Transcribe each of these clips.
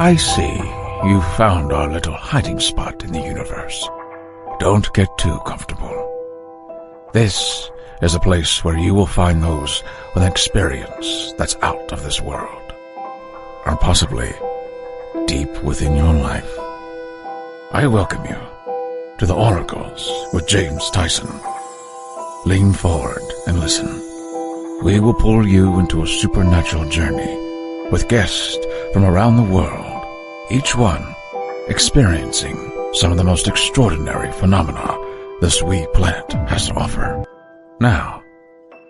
I see you found our little hiding spot in the universe. Don't get too comfortable. This is a place where you will find those with an experience that's out of this world, or possibly deep within your life. I welcome you to the Oracles with James Tyson. Lean forward and listen. We will pull you into a supernatural journey with guests from around the world, each one experiencing some of the most extraordinary phenomena this wee planet has to offer. Now,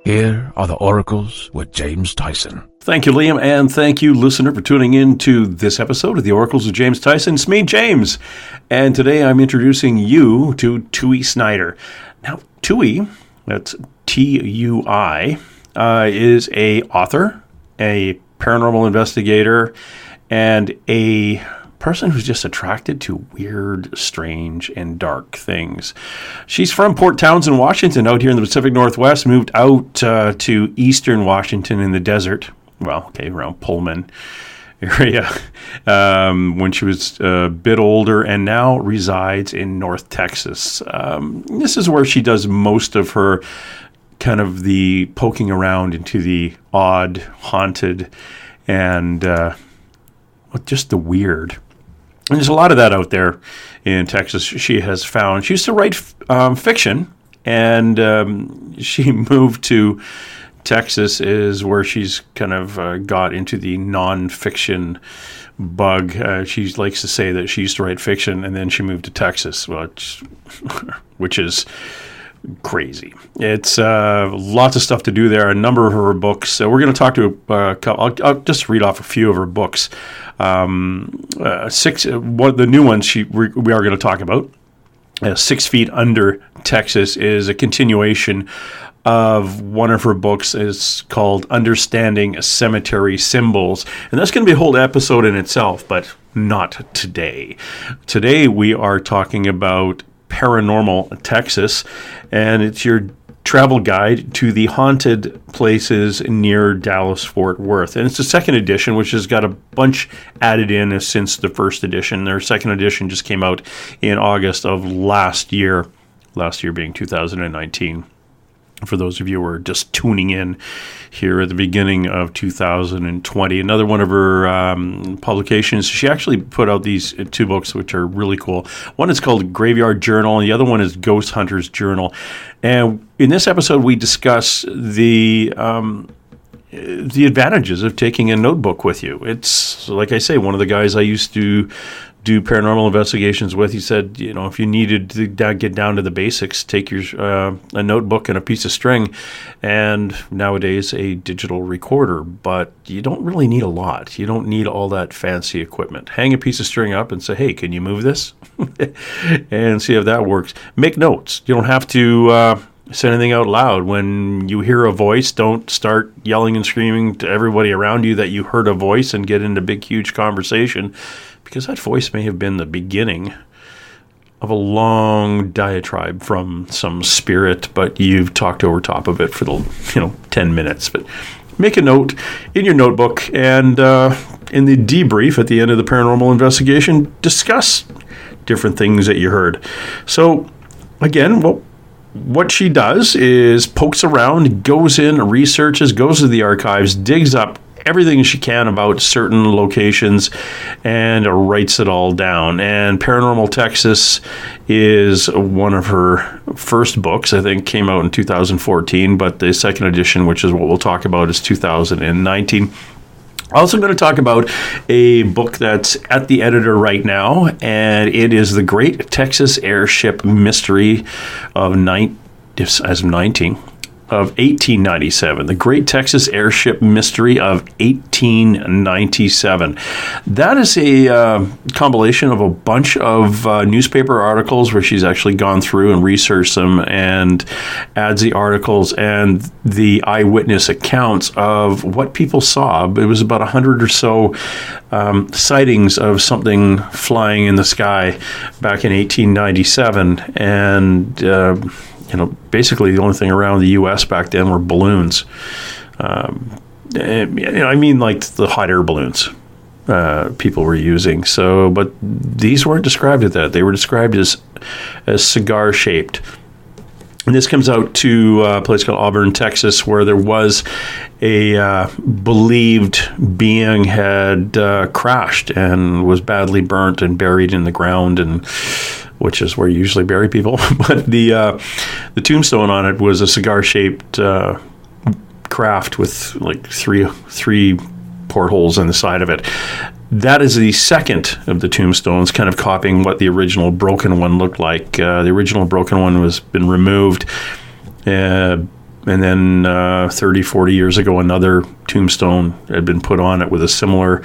here are the Oracles with James Tyson. Thank you, Liam, and thank you, listener, for tuning in to this episode of the Oracles with James Tyson. It's me, James, and today I'm introducing you to Tui Snider. Now, Tui, that's T-U-I, is a author, a paranormal investigator, and a person who's just attracted to weird, strange, and dark things. She's from Port Townsend, Washington, out here in the Pacific Northwest, moved out to eastern Washington in the desert, around Pullman area, when she was a bit older, and now resides in North Texas. This is where she does most of her kind of the poking around into the odd, haunted, and just the weird. And there's a lot of that out there in Texas, she has found. She used to write fiction, and she moved to Texas, is where she's kind of got into the nonfiction bug. She likes to say that she used to write fiction, and then she moved to Texas, which is crazy. It's lots of stuff to do there. A number of her books. So we're going to talk to a couple. I'll just read off a few of her books. The new ones we are going to talk about. 6 Feet Under Texas is a continuation of one of her books. Is called Understanding Cemetery Symbols, and that's going to be a whole episode in itself, but not today. Today we are talking about Paranormal Texas, and it's your travel guide to the haunted places near Dallas-Fort Worth. And it's the second edition, which has got a bunch added in since the first edition. Their second edition just came out in August of last year being 2019. For those of you who are just tuning in here at the beginning of 2020. Another one of her publications, she actually put out these 2 books, which are really cool. One is called Graveyard Journal, and the other one is Ghost Hunter's Journal. And in this episode, we discuss the advantages of taking a notebook with you. It's, like I say, one of the guys I used to do paranormal investigations with, he said, if you needed to get down to the basics, take your a notebook and a piece of string, and nowadays a digital recorder. But you don't really need a lot. You don't need all that fancy equipment. Hang a piece of string up and say, hey, can you move this? And see if that works. Make notes. You don't have to say anything out loud. When you hear a voice, don't start yelling and screaming to everybody around you that you heard a voice and get into a big, huge conversation, because that voice may have been the beginning of a long diatribe from some spirit, but you've talked over top of it for the 10 minutes. But make a note in your notebook, and in the debrief at the end of the paranormal investigation, discuss different things that you heard. So again, what she does is pokes around, goes in, researches, goes to the archives, digs up everything she can about certain locations, and writes it all down. And Paranormal Texas is one of her first books. I think came out in 2014, but the second edition, which is what we'll talk about, is 2019. Also going to talk about a book that's at the editor right now, and it is the Great Texas Airship Mystery of 1897. The Great Texas Airship Mystery of 1897. That is a compilation of a bunch of newspaper articles where she's actually gone through and researched them and adds the articles and the eyewitness accounts of what people saw. It was about 100 or so sightings of something flying in the sky back in 1897, and basically the only thing around the U.S. back then were balloons. I mean, like the hot air balloons. people were using. So, but these weren't described as that. They were described as cigar shaped. And this comes out to a place called Auburn, Texas, where there was a believed being had crashed and was badly burnt and buried in the ground, and which is where you usually bury people. But the tombstone on it was a cigar-shaped craft with like three portholes in the side of it. That is the second of the tombstones, kind of copying what the original broken one looked like. The original broken one was been removed, and then 30, 40 years ago, another tombstone had been put on it with a similar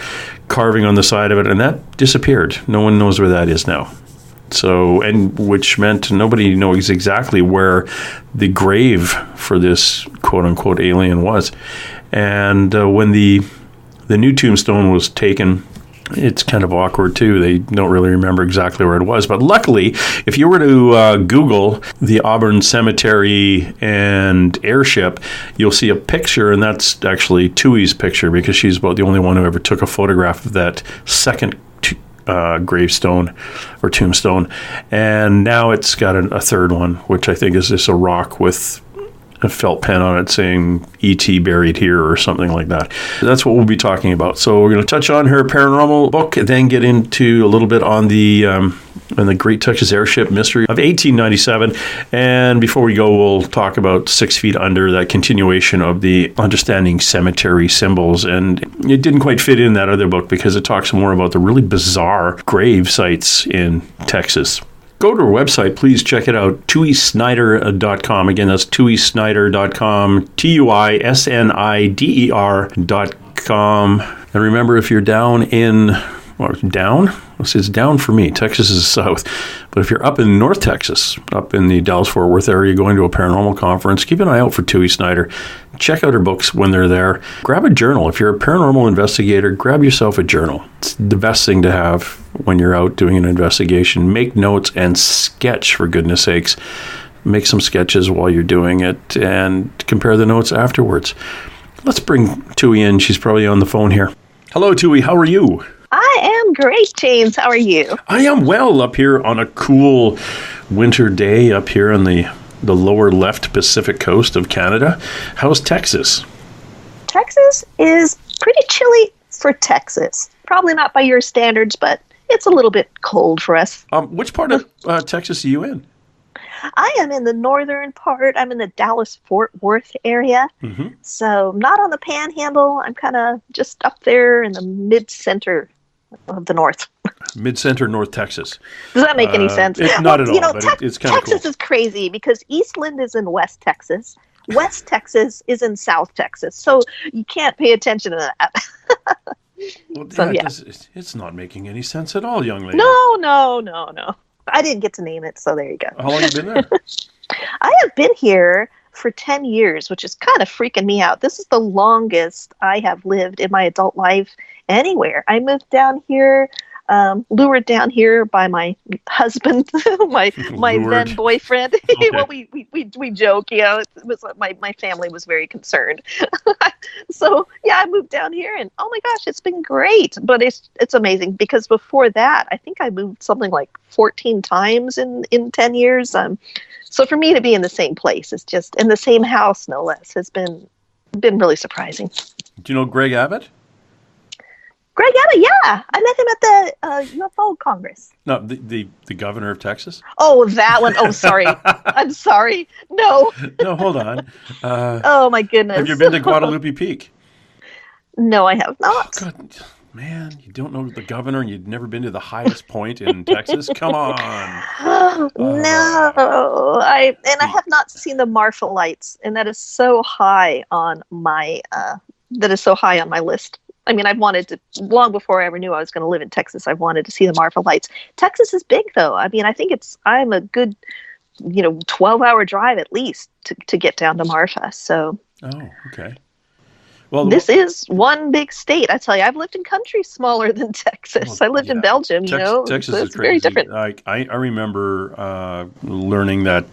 carving on the side of it, and that disappeared. No one knows where that is now. So, and which meant nobody knows exactly where the grave for this quote-unquote alien was. And when the new tombstone was taken, it's kind of awkward too. They don't really remember exactly where it was. But luckily, if you were to Google the Auburn Cemetery and airship, you'll see a picture, and that's actually Tui's picture, because she's about the only one who ever took a photograph of that second gravestone or tombstone. And now it's got a third one, which I think is just a rock with a felt pen on it saying E.T. buried here or something like that. That's what we'll be talking about. So we're going to touch on her paranormal book, then get into a little bit on the Great Texas Airship Mystery of 1897. And before we go, we'll talk about 6 Feet Under, that continuation of the Understanding Cemetery Symbols. And it didn't quite fit in that other book because it talks more about the really bizarre grave sites in Texas. Go to our website, please check it out, tuisnider.com. Again, that's tuisnider.com, tuisnider.com. And remember, if you're down in, down? It's down for me. Texas is south. But if you're up in North Texas, up in the Dallas-Fort Worth area, going to a paranormal conference, keep an eye out for Tui Snider. Check out her books when they're there. Grab a journal. If you're a paranormal investigator, grab yourself a journal. It's the best thing to have when you're out doing an investigation. Make notes and sketch, for goodness sakes. Make some sketches while you're doing it and compare the notes afterwards. Let's bring Tui in. She's probably on the phone here. Hello, Tui. How are you? I am great, James. How are you? I am well up here on a cool winter day up here on the lower left Pacific coast of Canada. How's Texas? Texas is pretty chilly for Texas. Probably not by your standards, but it's a little bit cold for us. Which part of Texas are you in? I am in the northern part. I'm in the Dallas-Fort Worth area. Mm-hmm. So not on the panhandle. I'm kind of just up there in the mid-center of the north. Mid-center North Texas. Does that make any sense? Not at all, but it's kind of cool. Texas is crazy because Eastland is in West Texas. West Texas is in South Texas. So you can't pay attention to that. Well, so, yeah. It's not making any sense at all, young lady. No. I didn't get to name it, so there you go. How long have you been there? I have been here for 10 years, which is kind of freaking me out. This is the longest I have lived in my adult life anywhere. I moved down here, lured down here by my husband, my then boyfriend. Okay. Well, we joke, it was my family was very concerned. So yeah, I moved down here, and oh my gosh, it's been great. But it's amazing because before that, I think I moved something like 14 times in 10 years. So for me to be in the same place, it's just in the same house, no less, has been really surprising. Do you know Greg Abbott? Greg Abbott, yeah. I met him at the UFO Congress. No, the governor of Texas? Oh, that one. Oh, sorry. I'm sorry. No. No, hold on. Oh, my goodness. Have you been to Guadalupe Peak? No, I have not. Oh, God. Man, you don't know the governor and you've never been to the highest point in Texas? Come on. No. I have not seen the Marfa Lights, and that is so high on my list. I mean, I've wanted to, long before I ever knew I was going to live in Texas, I wanted to see the Marfa Lights. Texas is big, though. I mean, I think I'm a good, 12-hour drive at least to get down to Marfa. So. Oh, okay. Well, this is one big state. I tell you, I've lived in countries smaller than Texas. I lived in Belgium, Texas so is it's very different. I remember learning that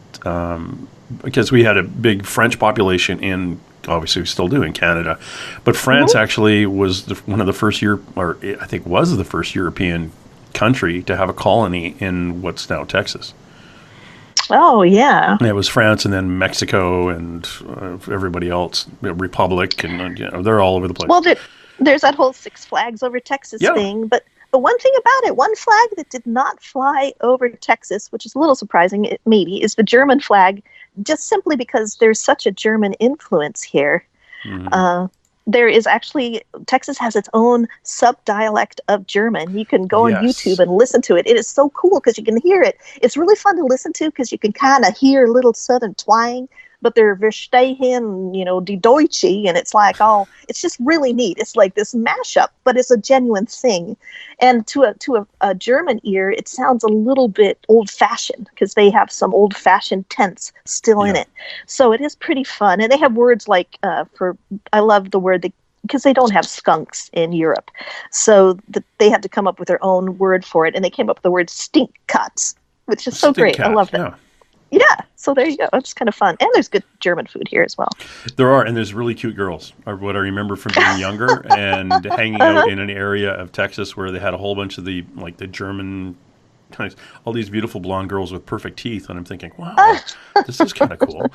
because we had a big French population in obviously we still do in Canada. But France actually was one of the first I think was the first European country to have a colony in what's now Texas. Oh, yeah. And it was France and then Mexico and everybody else, Republic, and they're all over the place. Well, there's that whole Six Flags over Texas thing, but one thing about it, one flag that did not fly over Texas, which is a little surprising, maybe, is the German flag, just simply because there's such a German influence here. Mm-hmm. There is actually, Texas has its own sub-dialect of German. You can go on YouTube and listen to it. It is so cool because you can hear it. It's really fun to listen to because you can kind of hear little southern twang, but they're verstehen, die Deutsche, and it's like, it's just really neat. It's like this mashup, but it's a genuine thing. And to a German ear, it sounds a little bit old-fashioned because they have some old-fashioned tense still in it. So it is pretty fun. And they have words like, I love the word, because they don't have skunks in Europe. So they had to come up with their own word for it, and they came up with the word stinkcats, which is so great. I love that. Yeah, so there you go. It's kind of fun. And there's good German food here as well. There are, and there's really cute girls, are what I remember from being younger and hanging out in an area of Texas where they had a whole bunch of the German, all these beautiful blonde girls with perfect teeth. And I'm thinking, wow, this is kind of cool.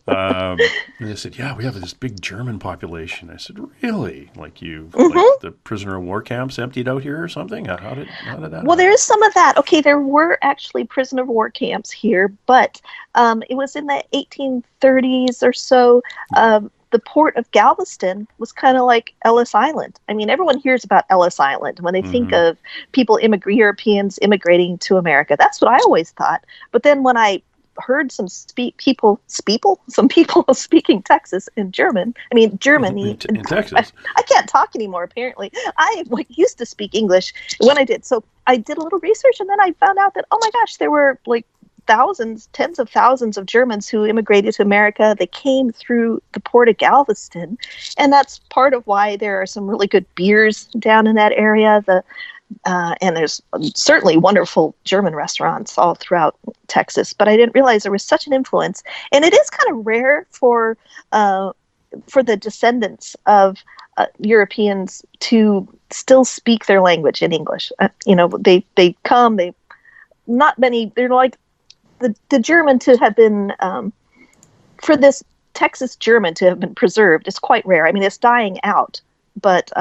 And they said, yeah, we have this big German population. I said, really? Like the prisoner of war camps emptied out here or something? How did that happen? Well, there is some of that. Okay, there were actually prisoner of war camps here, but it was in the 1830s or so. The port of Galveston was kind of like Ellis Island. I mean, everyone hears about Ellis Island when they think of Europeans immigrating to America. That's what I always thought. But then when I heard some people speaking Texas in German. I mean, Germany. In Texas. I can't talk anymore, apparently. I used to speak English when I did. So I did a little research, and then I found out that, oh my gosh, there were tens of thousands of Germans who immigrated to America. They came through the port of Galveston, and that's part of why there are some really good beers down in that area. And there's certainly wonderful German restaurants all throughout Texas, but I didn't realize there was such an influence. And it is kind of rare for the descendants of Europeans to still speak their language in English. Not many, they're like, the German to have been, for this Texas German to have been preserved is quite rare. I mean, it's dying out, but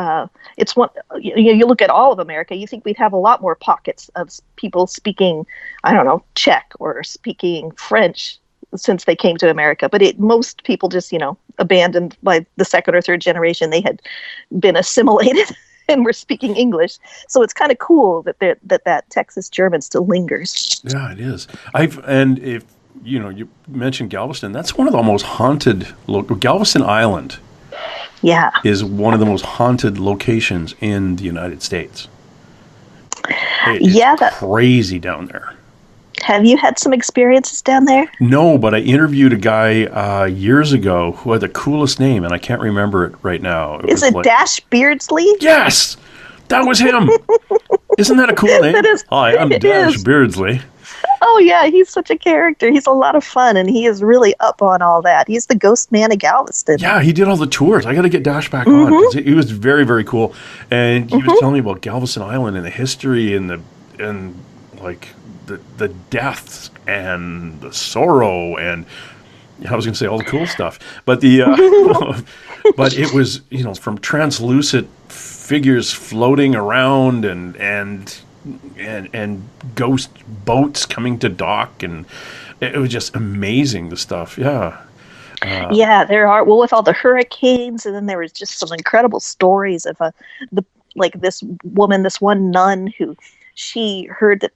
it's one. You look at all of America, you think we'd have a lot more pockets of people speaking, I don't know, Czech or speaking French since they came to America. But most people just, abandoned by the second or third generation. They had been assimilated and were speaking English. So it's kind of cool that Texas German still lingers. Yeah, it is. And if you mentioned Galveston, that's one of the most haunted Galveston Island. Yeah. Is one of the most haunted locations in the United States. It's crazy down there. Have you had some experiences down there? No, but I interviewed a guy years ago who had the coolest name, and I can't remember it right now. Is it Dash Beardsley? Yes! That was him! Isn't that a cool name? Hi, I'm Dash Beardsley. Oh, yeah, he's such a character. He's a lot of fun, and he is really up on all that. He's the ghost man of Galveston. Yeah, he did all the tours. I got to get Dash back on, because he was very, very cool. And he was telling me about Galveston Island and the history and the deaths and the sorrow and I was going to say all the cool stuff, but but it was from translucent figures floating around and ghost boats coming to dock, and it was just amazing, the stuff. Yeah. There are. Well, with all the hurricanes, and then there was just some incredible stories of this woman, this one nun who. She heard that,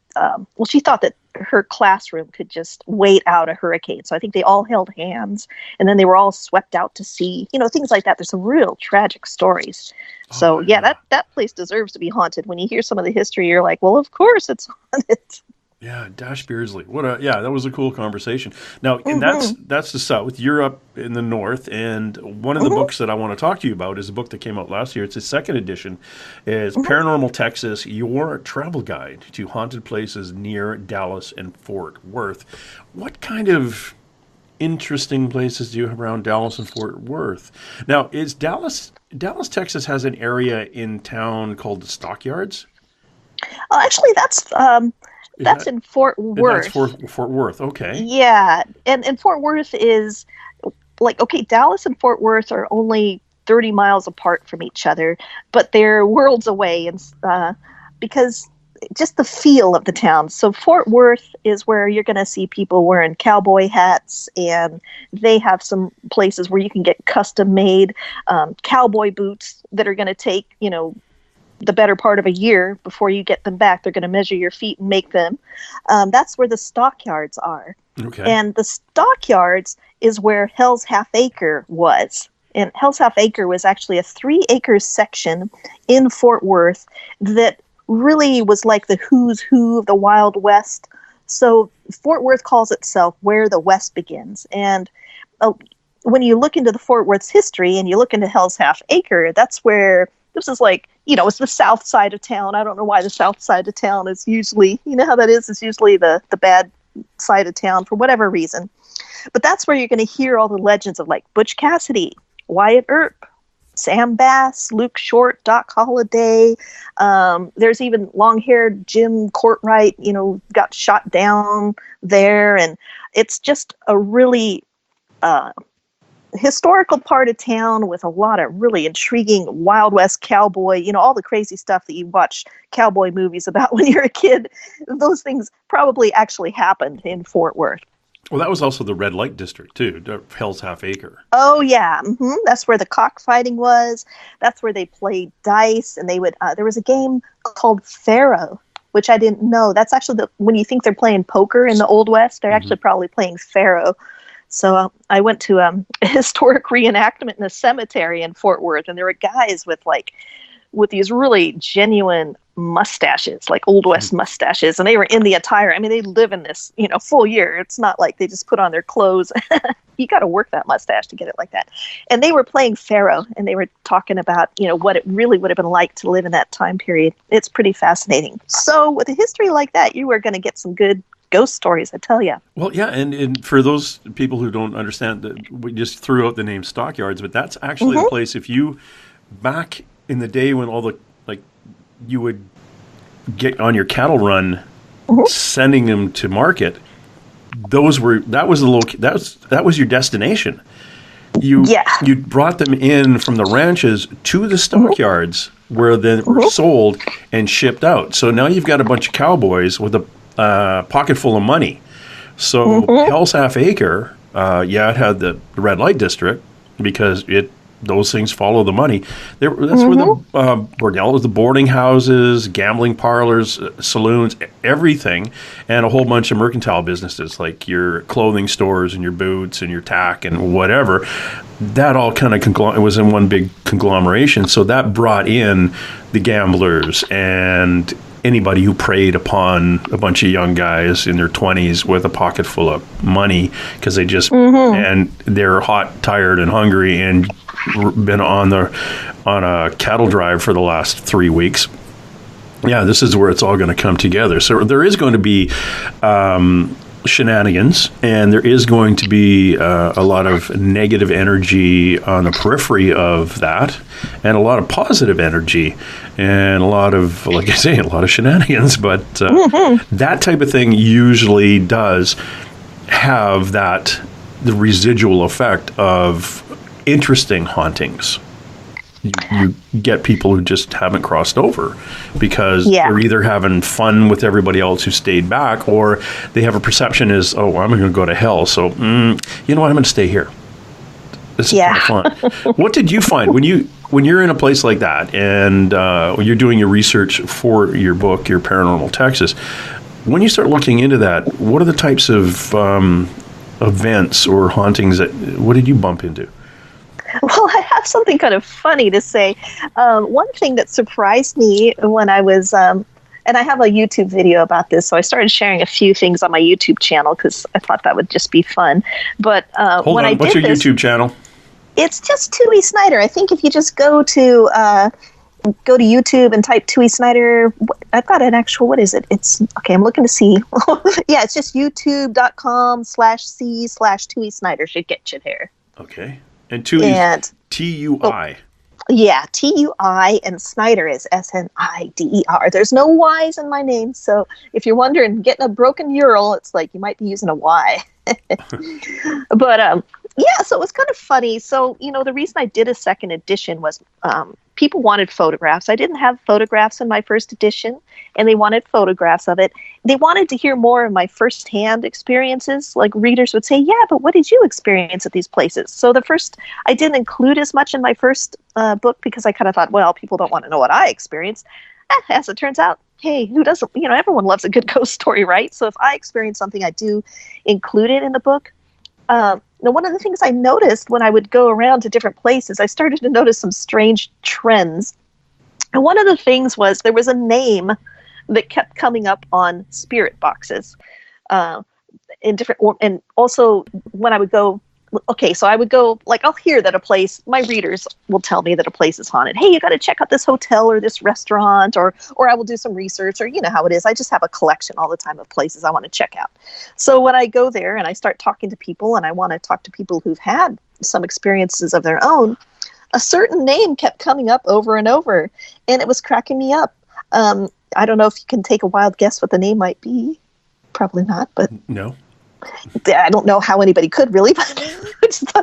she thought that her classroom could just wait out a hurricane. So I think they all held hands, and then they were all swept out to sea, things like that. There's some real tragic stories. So, that place deserves to be haunted. When you hear some of the history, you're like, well, of course it's haunted. Yeah, Dash Beardsley. That was a cool conversation. Now, and that's the South, Europe in the North, and one of the books that I want to talk to you about is a book that came out last year. It's the second edition. It's Paranormal Texas, Your Travel Guide to Haunted Places Near Dallas and Fort Worth. What kind of interesting places do you have around Dallas and Fort Worth? Now, is Dallas, Texas has an area in town called the Stockyards? Oh, actually, that's in Fort Worth. That's Fort Worth, okay. Yeah, and Fort Worth is like, okay, Dallas and Fort Worth are only 30 miles apart from each other, but they're worlds away, and because just the feel of the town. So Fort Worth is where you're going to see people wearing cowboy hats, and they have some places where you can get custom made cowboy boots that are going to take, the better part of a year before you get them back. They're going to measure your feet and make them. That's where the Stockyards are. Okay. And the Stockyards is where Hell's Half Acre was. And Hell's Half Acre was actually a 3-acre section in Fort Worth that really was like the who's who of the Wild West. So Fort Worth calls itself where the West begins. And when you look into the Fort Worth's history and you look into Hell's Half Acre, that's where this is like, it's the south side of town. I don't know why the south side of town is usually, how that is. It's usually the bad side of town for whatever reason. But that's where you're going to hear all the legends of like Butch Cassidy, Wyatt Earp, Sam Bass, Luke Short, Doc Holliday. There's even long-haired Jim Courtwright, got shot down there. And it's just a really historical part of town with a lot of really intriguing Wild West cowboy, all the crazy stuff that you watch cowboy movies about when you're a kid. Those things probably actually happened in Fort Worth. Well, that was also the red light district, too, Hell's Half Acre. Oh, yeah. Mm-hmm. That's where the cockfighting was. That's where they played dice. And they would, there was a game called Pharaoh, which I didn't know. That's actually when you think they're playing poker in the Old West, they're actually probably playing Pharaoh. So I went to a historic reenactment in a cemetery in Fort Worth, and there were guys with these really genuine mustaches, like Old West mustaches, and they were in the attire. I mean, they live in this, full year. It's not like they just put on their clothes. You got to work that mustache to get it like that. And they were playing Pharaoh, and they were talking about, what it really would have been like to live in that time period. It's pretty fascinating. So with a history like that, you are going to get some good ghost stories, I tell you. Well, yeah, and for those people who don't understand, that we just threw out the name Stockyards, but that's actually the place. If you back in the day when all the you would get on your cattle run, sending them to market, that was your destination. You brought them in from the ranches to the stockyards where they were sold and shipped out. So now you've got a bunch of cowboys with a pocket full of money. So Hell's Half Acre, it had the red light district because those things follow the money. That's where the bordellos, the boarding houses, gambling parlors, saloons, everything, and a whole bunch of mercantile businesses like your clothing stores and your boots and your tack and whatever. That all kind of it was in one big conglomeration. So that brought in the gamblers and anybody who preyed upon a bunch of young guys in their 20s with a pocket full of money because they just and they're hot, tired, and hungry and been on a cattle drive for the last 3 weeks. Yeah, this is where it's all going to come together. So there is going to be shenanigans, and there is going to be a lot of negative energy on the periphery of that, and a lot of positive energy, and a lot of, like I say, a lot of shenanigans. But that type of thing usually does have the residual effect of interesting hauntings. You get people who just haven't crossed over because they're either having fun with everybody else who stayed back, or they have a perception is, I'm going to go to hell. So, you know what? I'm going to stay here. This is kind of fun. What did you find when you're in a place like that and when you're doing your research for your book, your Paranormal Texas? When you start looking into that, what are the types of events or hauntings what did you bump into? Well, I have something kind of funny to say. One thing that surprised me when I was, and I have a YouTube video about this, so I started sharing a few things on my YouTube channel because I thought that would just be fun. But what's your YouTube channel? It's just Tui Snider. I think if you just go to go to YouTube and type Tui Snider. I've got an actual, what is it? It's, okay, I'm looking to see. Yeah, it's just youtube.com/c/Tui Snider should get you there. Okay. And Tui is Tui. Yeah, Tui, and Snider is Snider. There's no Y's in my name, so if you're wondering, getting a broken Ural, it's like you might be using a Y. But yeah, so it was kind of funny. So, the reason I did a second edition was people wanted photographs. I didn't have photographs in my first edition, and they wanted photographs of it. They wanted to hear more of my firsthand experiences. Like, readers would say, yeah, but what did you experience at these places? So I didn't include as much in my first book because I kind of thought, well, people don't want to know what I experienced. As it turns out, hey, who doesn't? Everyone loves a good ghost story, right? So if I experience something, I do include it in the book. Now, one of the things I noticed when I would go around to different places, I started to notice some strange trends. And one of the things was there was a name that kept coming up on spirit boxes and also when I would go, okay, so I would go, like, I'll hear that a place, my readers will tell me that a place is haunted. Hey, you got to check out this hotel or this restaurant, or I will do some research, or you know how it is. I just have a collection all the time of places I want to check out. So when I go there and I start talking to people and I want to talk to people who've had some experiences of their own, a certain name kept coming up over and over, and it was cracking me up. I don't know if you can take a wild guess what the name might be. Probably not, but no. I don't know how anybody could really, but no,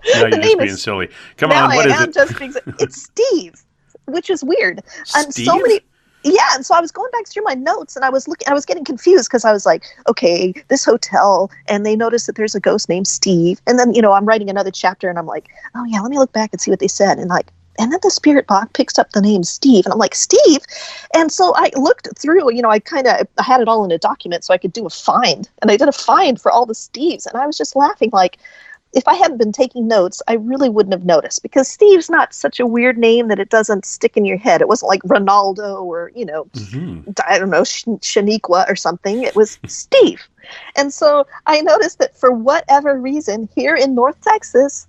you're just being silly. Come on, what is it? It's Steve, which is weird. And Steve? so many. Yeah, and so I was going back through my notes, and I was getting confused because I was like, okay, this hotel, and they noticed that there's a ghost named Steve, and then I'm writing another chapter, and I'm like, oh yeah, let me look back and see what they said, and then the spirit box picks up the name Steve, and I'm like, Steve? And so I looked through, I had it all in a document so I could do a find, and I did a find for all the Steves, and I was just laughing, like, if I hadn't been taking notes, I really wouldn't have noticed, because Steve's not such a weird name that it doesn't stick in your head. It wasn't like Ronaldo or, I don't know, Shaniqua or something. It was Steve. And so I noticed that for whatever reason, here in North Texas,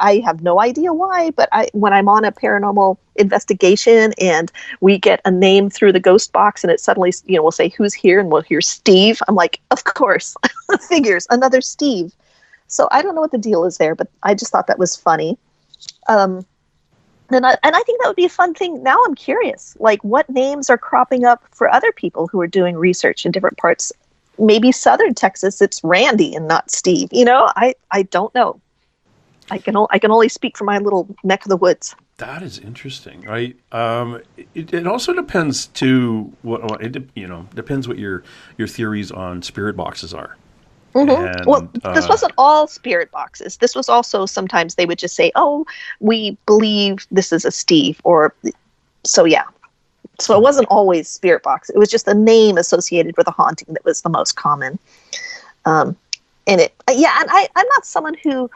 I have no idea why, but when I'm on a paranormal investigation and we get a name through the ghost box and it suddenly, we'll say, who's here? And we'll hear Steve. I'm like, of course, figures, another Steve. So I don't know what the deal is there, but I just thought that was funny. And I think that would be a fun thing. Now I'm curious, like, what names are cropping up for other people who are doing research in different parts? Maybe Southern Texas, it's Randy and not Steve. I don't know. I can only speak for my little neck of the woods. That is interesting, right? It also depends to depends what your theories on spirit boxes are. Mm-hmm. Well, this wasn't all spirit boxes. This was also, sometimes they would just say, oh, we believe this is a Steve, so yeah. So it wasn't always spirit box. It was just a name associated with a haunting that was the most common. And I'm not someone who,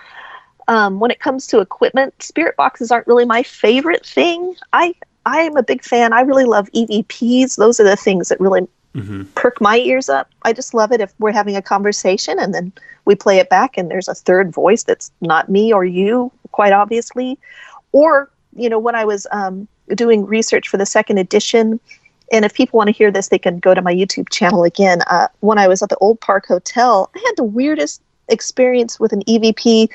when it comes to equipment, spirit boxes aren't really my favorite thing. I'm a big fan. I really love EVPs. Those are the things that really perk my ears up. I just love it if we're having a conversation and then we play it back and there's a third voice that's not me or you, quite obviously. Or, when I was doing research for the second edition, and if people want to hear this, they can go to my YouTube channel again. When I was at the Old Park Hotel, I had the weirdest experience with an EVP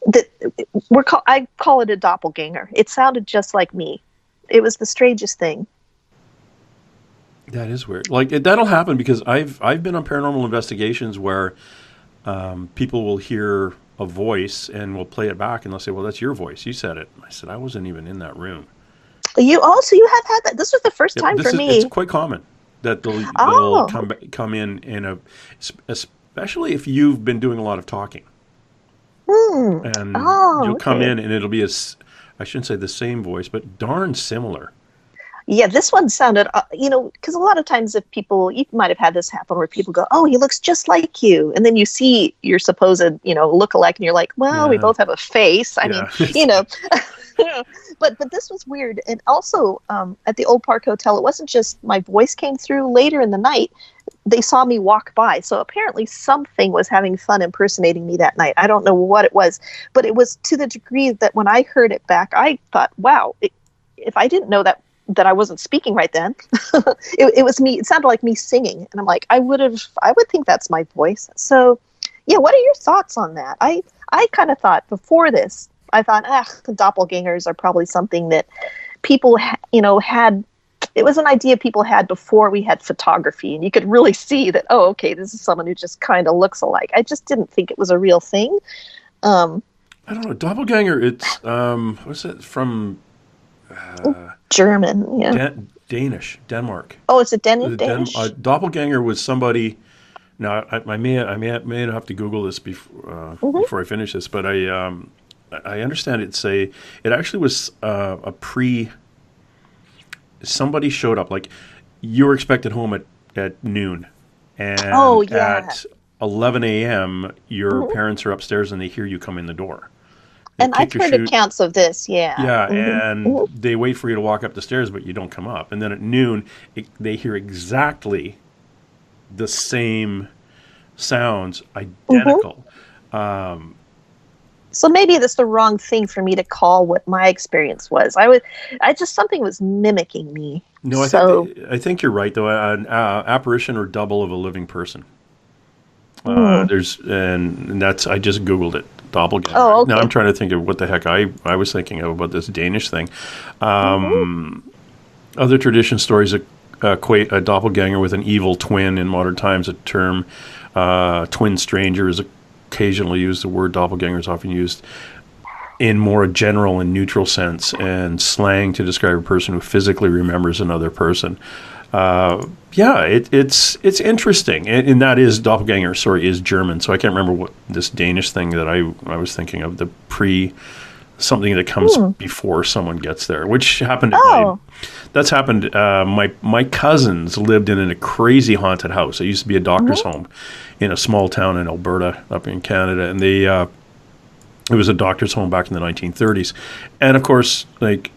that I call it a doppelganger. It sounded just like me. It was the strangest thing. That is weird. Like, that'll happen because I've been on paranormal investigations where people will hear a voice and will play it back and they'll say, well, that's your voice. You said it. I said, I wasn't even in that room. You have had that. This was the first time for me. It's quite common that they'll come in especially if you've been doing a lot of talking. And you'll come in and it'll be I shouldn't say the same voice, but darn similar. Yeah, this one sounded, because a lot of times if people, you might have had this happen where people go, oh, he looks just like you. And then you see your supposed, look-alike and you're like, well, we both have a face. I mean, but this was weird. And also at the Old Park Hotel, it wasn't just my voice came through later in the night. They saw me walk by. So apparently something was having fun impersonating me that night. I don't know what it was, but it was to the degree that when I heard it back, I thought, wow, if I didn't know that that I wasn't speaking right then. It was me. It sounded like me singing, and I'm like, I would think that's my voice. So, yeah. What are your thoughts on that? I kind of thought before this, I thought, doppelgangers are probably something that people, had. It was an idea people had before we had photography, and you could really see that. Oh, okay, this is someone who just kind of looks alike. I just didn't think it was a real thing. I don't know. Doppelganger. It's what's it from? German, yeah. Danish, Denmark. Oh, is it Danish? Doppelganger was somebody. Now, I may have to Google this before I finish this, but I understand it actually was a pre. Somebody showed up, like you were expected home at noon, and at 11 a.m. your parents are upstairs and they hear you come in the door. And I've heard accounts of this, yeah. Yeah, and they wait for you to walk up the stairs, but you don't come up. And then at noon, they hear exactly the same sounds, identical. So maybe that's the wrong thing for me to call what my experience was. Something was mimicking me. No, I think you're right, though. An apparition or double of a living person. I just Googled it. Doppelganger. Oh, okay. Now I'm trying to think of what the heck I was thinking of about this Danish thing. Other tradition stories equate a doppelganger with an evil twin. In modern times, a term twin stranger is occasionally used. The word doppelganger is often used in more general and neutral sense, and slang to describe a person who physically remembers another person. It's interesting, and that is doppelganger. Is German, so I can't remember what this Danish thing that I was thinking of, the something that comes before someone gets there, which happened. That's happened. My cousins lived in a crazy haunted house. It used to be a doctor's home in a small town in Alberta, up in Canada, and it was a doctor's home back in the 1930s, and of course, the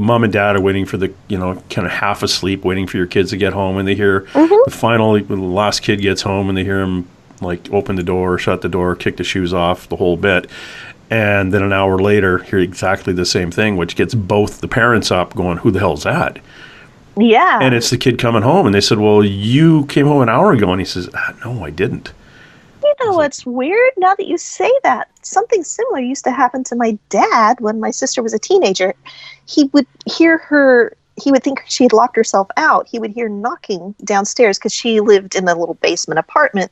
mom and dad are waiting for the, kind of half asleep, waiting for your kids to get home. And they hear the last kid gets home and they hear him open the door, shut the door, kick the shoes off, the whole bit. And then an hour later, hear exactly the same thing, which gets both the parents up going, who the hell's that? Yeah. And it's the kid coming home. And they said, well, you came home an hour ago. And he says, no, I didn't. You know what's weird? Now that you say that, something similar used to happen to my dad when my sister was a teenager. He would hear her, he would think she had locked herself out. He would hear knocking downstairs because she lived in a little basement apartment.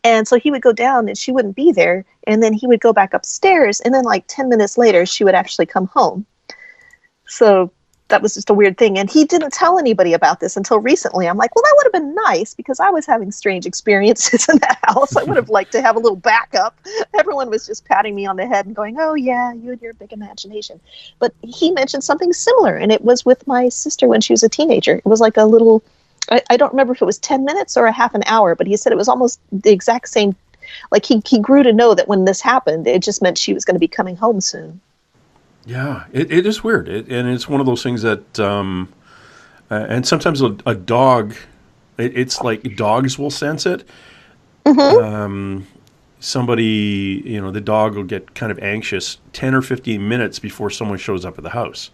And so he would go down and she wouldn't be there. And then he would go back upstairs. And then 10 minutes later, she would actually come home. So that was just a weird thing. And he didn't tell anybody about this until recently. I'm like, well, that would have been nice because I was having strange experiences in that house. I would have liked to have a little backup. Everyone was just patting me on the head and going, oh, yeah, you and your big imagination. But he mentioned something similar, and it was with my sister when she was a teenager. It was like a little, I don't remember if it was 10 minutes or a half an hour, but he said it was almost the exact same. Like he grew to know that when this happened, it just meant she was going to be coming home soon. Yeah, it is weird, and it's one of those things that, and sometimes a dog, it's like dogs will sense it. Somebody, the dog will get kind of anxious 10 or 15 minutes before someone shows up at the house.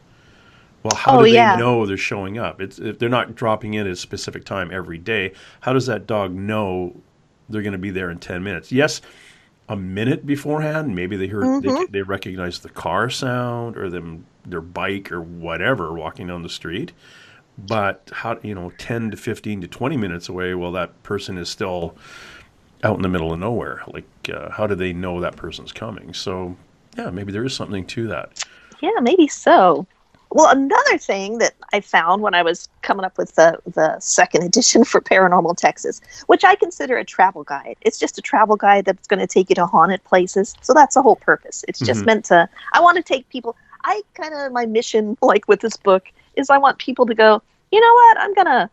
Well, how do they know they're showing up? If they're not dropping in at a specific time every day, how does that dog know they're going to be there in 10 minutes? Yes, a minute beforehand, maybe they heard they recognize the car sound or their bike or whatever walking down the street. But how 10 to 15 to 20 minutes away, well, that person is still out in the middle of nowhere. How do they know that person's coming? So, yeah, maybe there is something to that. Yeah, maybe so. Well, another thing that I found when I was coming up with the second edition for Paranormal Texas, which I consider a travel guide. It's just a travel guide that's going to take you to haunted places. So that's the whole purpose. It's just meant to, I want to take people, my mission, with this book, is I want people to go, you know what, I'm going to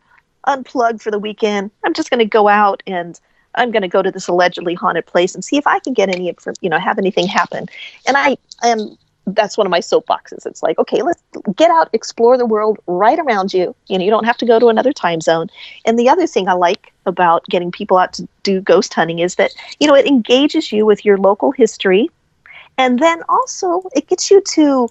unplug for the weekend. I'm just going to go out and I'm going to go to this allegedly haunted place and see if I can get have anything happen. And that's one of my soapboxes. It's like, okay, let's get out, explore the world right around you. You don't have to go to another time zone. And the other thing I like about getting people out to do ghost hunting is that, it engages you with your local history. And then also it gets you to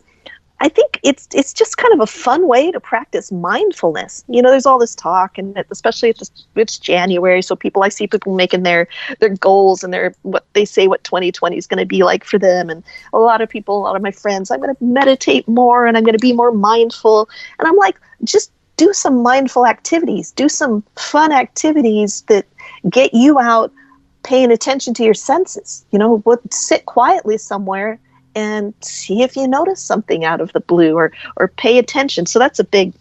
I think it's just kind of a fun way to practice mindfulness. There's all this talk, and especially it's January, so I see people making their goals and what they say what 2020 is going to be like for them. And a lot of my friends, I'm going to meditate more and I'm going to be more mindful. And I'm like, just do some mindful activities, do some fun activities that get you out paying attention to your senses. Sit quietly somewhere and see if you notice something out of the blue, or pay attention. So that's a big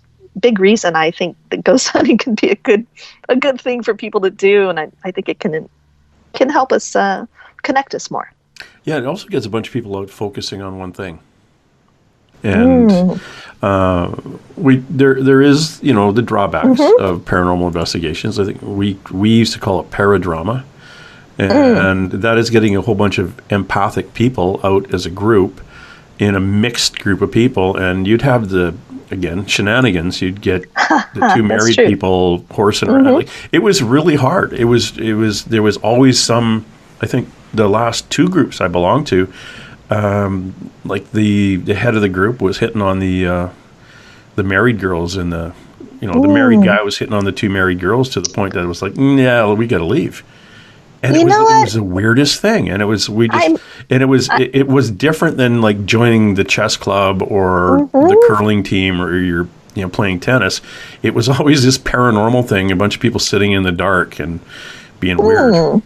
reason I think that ghost hunting can be a good thing for people to do, and I think it can help us connect us more. Yeah, it also gets a bunch of people out focusing on one thing. And there is the drawbacks of paranormal investigations. I think we used to call it paradrama. And that is getting a whole bunch of empathic people out as a group in a mixed group of people. And you'd have shenanigans. You'd get the two married people horsing around. Like, it was really hard. There was always some, I think the last two groups I belonged to, like the head of the group was hitting on the married girls, and the married guy was hitting on the two married girls to the point that it was like, yeah, we got to leave. And it was the weirdest thing, and it was different than like joining the chess club or the curling team, or you're playing tennis. It was always this paranormal thing, a bunch of people sitting in the dark and being weird.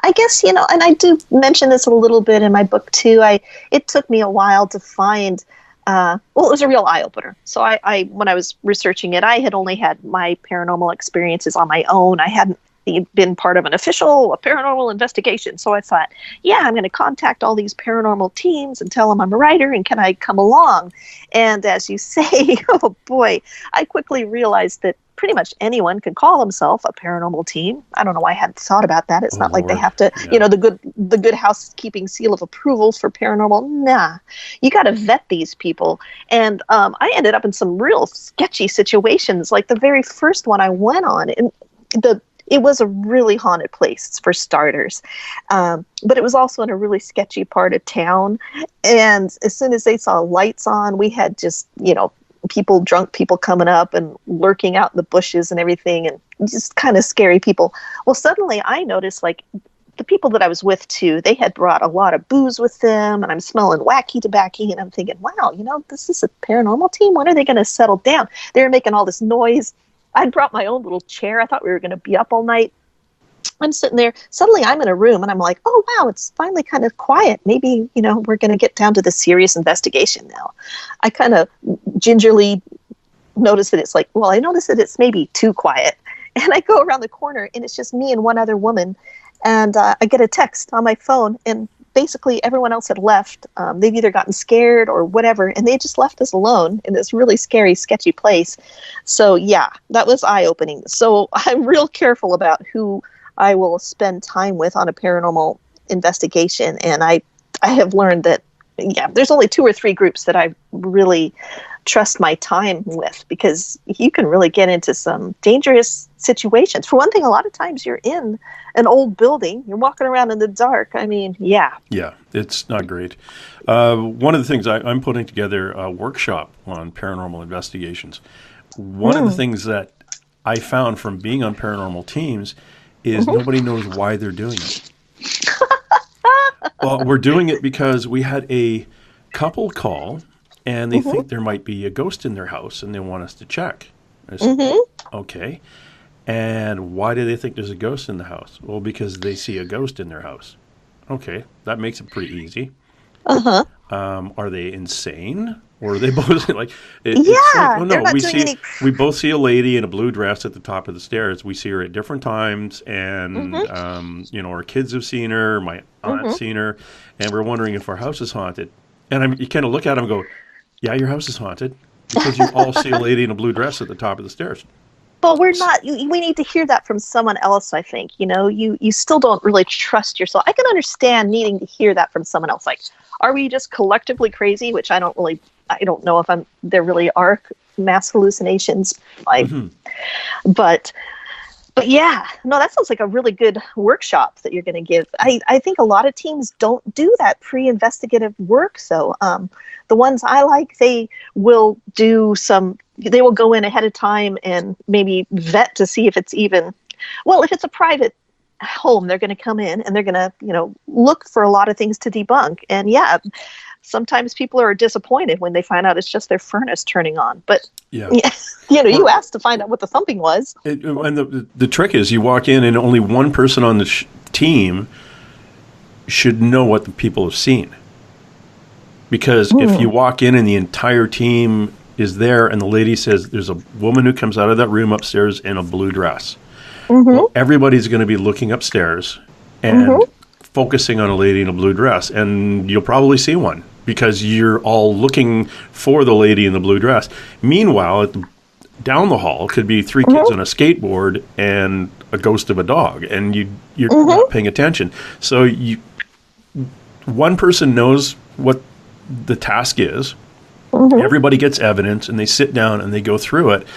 I guess, and I do mention this a little bit in my book too. It took me a while to find. It was a real eye opener. So I when I was researching it, I had only had my paranormal experiences on my own. I hadn't been part of a paranormal investigation. So I thought, I'm going to contact all these paranormal teams and tell them I'm a writer and can I come along? And as you say, oh boy, I quickly realized that pretty much anyone can call himself a paranormal team. I don't know why I hadn't thought about that. It's not like they have to, the good housekeeping seal of approval for paranormal. Nah, you got to vet these people. And I ended up in some real sketchy situations. Like the very first one I went on, and it was a really haunted place, for starters. But it was also in a really sketchy part of town. And as soon as they saw lights on, we had just, drunk people coming up and lurking out in the bushes and everything, and just kind of scary people. Well, suddenly I noticed, like, the people that I was with, too, they had brought a lot of booze with them, and I'm smelling wacky tobacco, and I'm thinking, wow, this is a paranormal team? When are they going to settle down? They were making all this noise. I'd brought my own little chair. I thought we were going to be up all night. I'm sitting there. Suddenly I'm in a room and I'm like, oh, wow, it's finally kind of quiet. Maybe, we're going to get down to the serious investigation now. I kind of gingerly notice that I notice that it's maybe too quiet. And I go around the corner and it's just me and one other woman. And I get a text on my phone, and basically everyone else had left. They'd either gotten scared or whatever, and they just left us alone in this really scary, sketchy place. So yeah, that was eye-opening. So I'm real careful about who I will spend time with on a paranormal investigation. And I have learned that, there's only 2 or 3 groups that I really trust my time with, because you can really get into some dangerous situations. For one thing, a lot of times you're in an old building, you're walking around in the dark. I mean, yeah, it's not great. One of the things I'm putting together a workshop on paranormal investigations. One of the things that I found from being on paranormal teams is nobody knows why they're doing it. Well, we're doing it because we had a couple call, and they think there might be a ghost in their house, and they want us to check. I said, okay. And why do they think there's a ghost in the house? Well, because they see a ghost in their house. Okay, that makes it pretty easy. Are they insane? Or are they both like? They're not doing any. We both see a lady in a blue dress at the top of the stairs. We see her at different times, and our kids have seen her. My aunt's seen her, and we're wondering if our house is haunted. And you kind of look at them and go, "Yeah, your house is haunted because you all see a lady in a blue dress at the top of the stairs." But we're not. We need to hear that from someone else. I think you still don't really trust yourself. I can understand needing to hear that from someone else. Like, are we just collectively crazy? Which I don't know if there really are mass hallucinations. But But yeah, no, that sounds like a really good workshop that you're going to give. I think a lot of teams don't do that pre-investigative work. So the ones I like, they will go in ahead of time and maybe vet to see if it's even, well, if it's a private home, they're going to come in and they're going to, look for a lot of things to debunk. And yeah, sometimes people are disappointed when they find out it's just their furnace turning on. But yeah, you asked to find out what the thumping was. And the trick is you walk in and only one person on the team should know what the people have seen. Because if you walk in and the entire team is there and the lady says there's a woman who comes out of that room upstairs in a blue dress, well, everybody's going to be looking upstairs and focusing on a lady in a blue dress, and you'll probably see one because you're all looking for the lady in the blue dress. Meanwhile, down the hall could be three kids on a skateboard and a ghost of a dog, and you're not paying attention. So one person knows what the task is. Everybody gets evidence, and they sit down and they go through it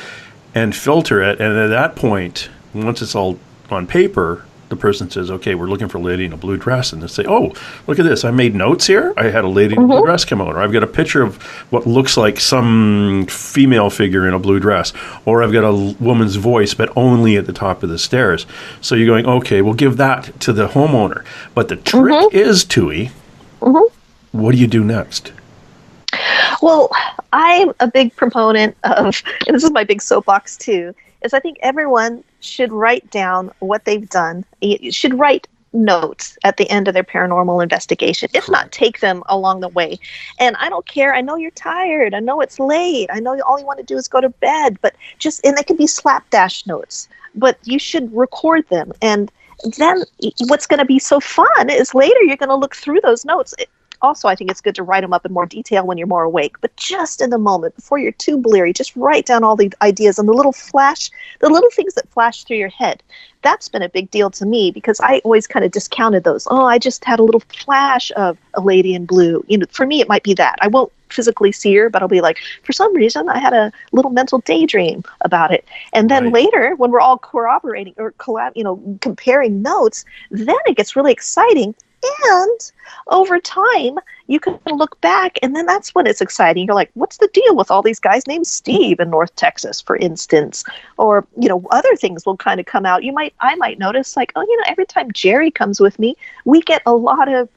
and filter it. And at that point, once it's all on paper, the person says, okay, we're looking for a lady in a blue dress. And they say, oh, look at this. I made notes here. I had a lady in a blue dress come out. Or I've got a picture of what looks like some female figure in a blue dress. Or I've got a woman's voice, but only at the top of the stairs. So you're going, okay, we'll give that to the homeowner. But the trick is, Tui, what do you do next? Well, I'm a big proponent of, and this is my big soapbox too, is I think everyone should write down what they've done. You should write notes at the end of their paranormal investigation, if not take them along the way. And I don't care. I know you're tired. I know it's late. I know all you want to do is go to bed, but and they can be slapdash notes, but you should record them. And then what's going to be so fun is later you're going to look through those notes. Also, I think it's good to write them up in more detail when you're more awake. But just in the moment, before you're too bleary, just write down all the ideas and the little things that flash through your head. That's been a big deal to me because I always kind of discounted those. Oh, I just had a little flash of a lady in blue. For me, it might be that. I won't physically see her, but I'll be like, for some reason, I had a little mental daydream about it. And then later, when we're all corroborating or comparing notes, then it gets really exciting. And over time, you can look back, and then that's when it's exciting. You're like, what's the deal with all these guys named Steve in North Texas, for instance? Or, other things will kind of come out. I might notice, like, every time Jerry comes with me, we get a lot of,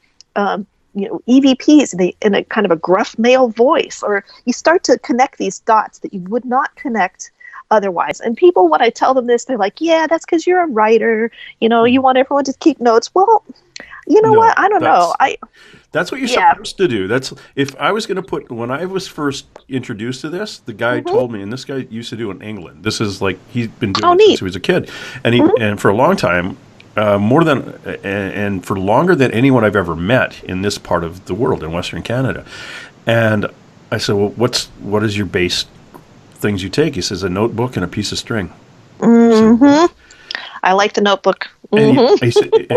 EVPs in a kind of a gruff male voice. Or you start to connect these dots that you would not connect otherwise. And people, when I tell them this, they're like, yeah, that's because you're a writer. You want everyone to keep notes. Well, what? I don't know. That's what you're supposed to do. That's if I was going to when I was first introduced to this, the guy told me, and this guy used to do it in England. This is like he's been doing it since he was a kid, and and for a long time, for longer than anyone I've ever met in this part of the world in Western Canada. And I said, well, what is your base things you take? He says a notebook and a piece of string. I like the notebook. And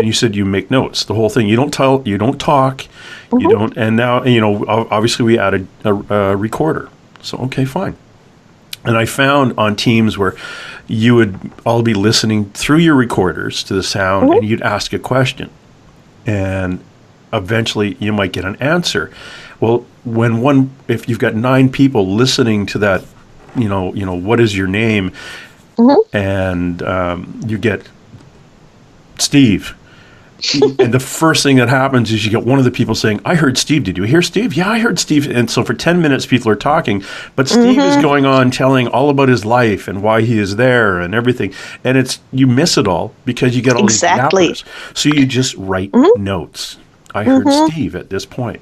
you said you make notes. The whole thing. You don't talk. You don't. And now obviously we added a recorder. So okay, fine. And I found on teams where you would all be listening through your recorders to the sound, and you'd ask a question, and eventually you might get an answer. Well, if you've got 9 people listening to that, what is your name? And you get Steve. And the first thing that happens is you get one of the people saying, I heard Steve. Did you hear Steve? Yeah, I heard Steve. And so for 10 minutes, people are talking. But Steve is going on telling all about his life and why he is there and everything. And you miss it all because you get all these yappers. So you just write notes. I heard Steve at this point.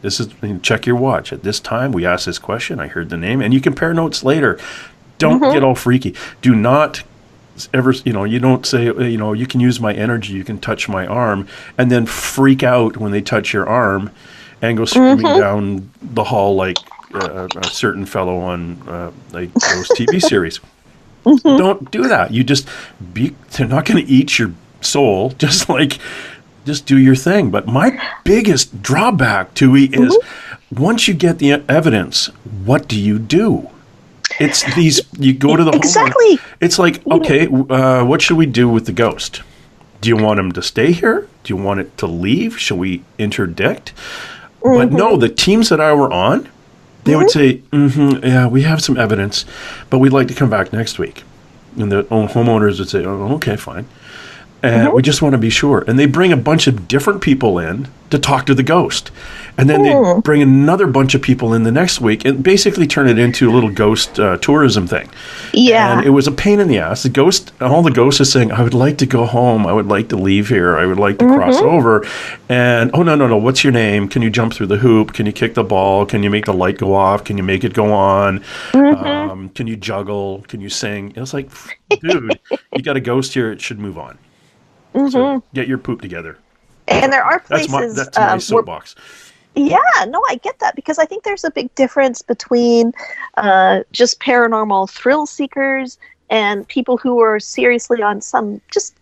Check your watch. At this time, we asked this question. I heard the name. And you compare notes later. Don't get all freaky. Do not ever, you don't say, you can use my energy, you can touch my arm, and then freak out when they touch your arm and go screaming down the hall like a certain fellow on like those TV series. Don't do that. They're not going to eat your soul. Just do your thing. But my biggest drawback, Tui, is once you get the evidence, what do you do? It's these, you go to the Exactly. homeowner. It's like, okay, what should we do with the ghost? Do you want him to stay here? Do you want it to leave? Should we interdict? But no, the teams that I were on, they would say, yeah, we have some evidence, but we'd like to come back next week. And the homeowners would say, oh, okay, fine. And we just want to be sure. And they bring a bunch of different people in to talk to the ghost. And then they bring another bunch of people in the next week and basically turn it into a little ghost tourism thing. Yeah. And it was a pain in the ass. All the ghosts are saying, I would like to go home. I would like to leave here. I would like to cross over. And, oh, no. What's your name? Can you jump through the hoop? Can you kick the ball? Can you make the light go off? Can you make it go on? Can you juggle? Can you sing? It was like, dude, you got a ghost here. It should move on. So get your poop together. And there are places. That's my soapbox. Yeah, no, I get that, because I think there's a big difference between just paranormal thrill seekers and people who are seriously on some just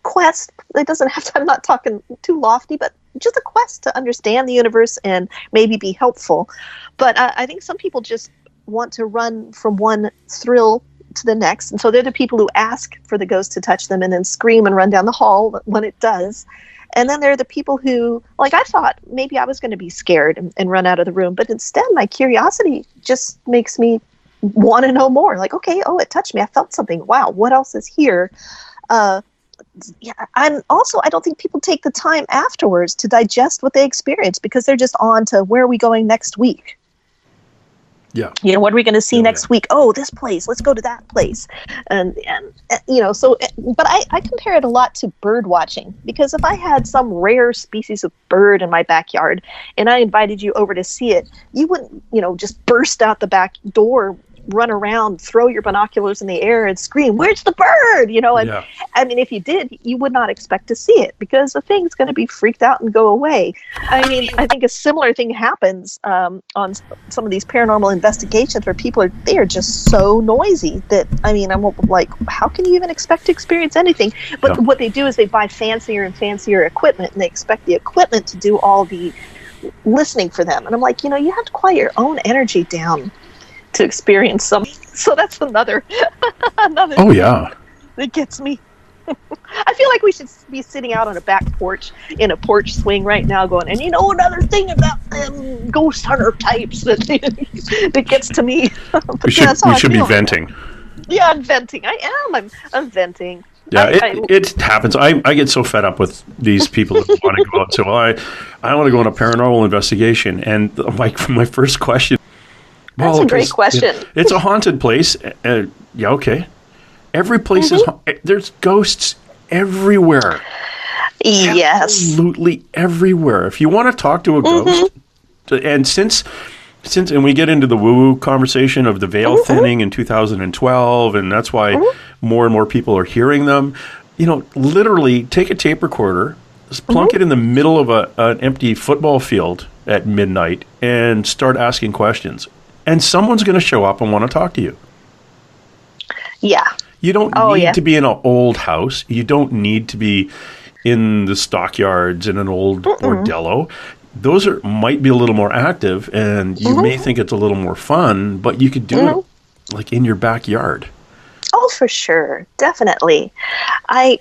quest. It doesn't have to, I'm not talking too lofty, but just a quest to understand the universe and maybe be helpful. But I think some people just want to run from one thrill to the next, and so they're the people who ask for the ghost to touch them and then scream and run down the hall when it does. And then there are the people who, like, I thought maybe I was going to be scared and run out of the room, but instead my curiosity just makes me want to know more. Like, okay, it touched me, I felt something, wow, what else is here? I don't think people take the time afterwards to digest what they experience, because they're just on to, where are we going next week? Yeah. What are we going to see next week? Oh, this place. Let's go to that place. And so, but I compare it a lot to bird watching, because if I had some rare species of bird in my backyard and I invited you over to see it, you wouldn't, just burst out the back door, run around, throw your binoculars in the air and scream, "Where's the bird?" And I mean, if you did, you would not expect to see it, because the thing's going to be freaked out and go away. I mean, I think a similar thing happens on some of these paranormal investigations where they are just so noisy that, I mean, I'm like, how can you even expect to experience anything? But what they do is they buy fancier and fancier equipment, and they expect the equipment to do all the listening for them. And I'm like, you have to quiet your own energy down to experience something. So that's another Oh, yeah. that gets me. I feel like we should be sitting out on a back porch in a porch swing right now going, and another thing about them ghost hunter types that gets to me. We should be venting. Yeah, I'm venting. I am. I'm venting. Yeah, it happens. I get so fed up with these people that want to go out and say, well, I want to go on a paranormal investigation. And my first question, that's a great question. It's a haunted place. Yeah, okay. Every place is there's ghosts everywhere. Yes. Absolutely everywhere. If you want to talk to a ghost, and since we get into the woo-woo conversation of the veil thinning in 2012, and that's why more and more people are hearing them, literally take a tape recorder, just plunk it in the middle of an empty football field at midnight and start asking questions. And someone's going to show up and want to talk to you. Yeah. You don't need to be in an old house. You don't need to be in the stockyards in an old bordello. Those might be a little more active, and you may think it's a little more fun, but you could do it like in your backyard. Oh, for sure. Definitely. I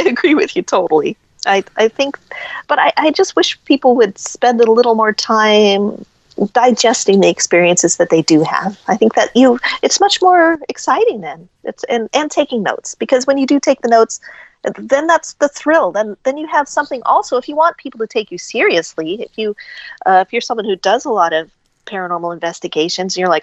agree with you totally. I think, but I just wish people would spend a little more time digesting the experiences that they do have. I think that it's much more exciting then. And taking notes, because when you do take the notes, then that's the thrill. Then you have something also. If you want people to take you seriously, if you're someone who does a lot of paranormal investigations, and you're like,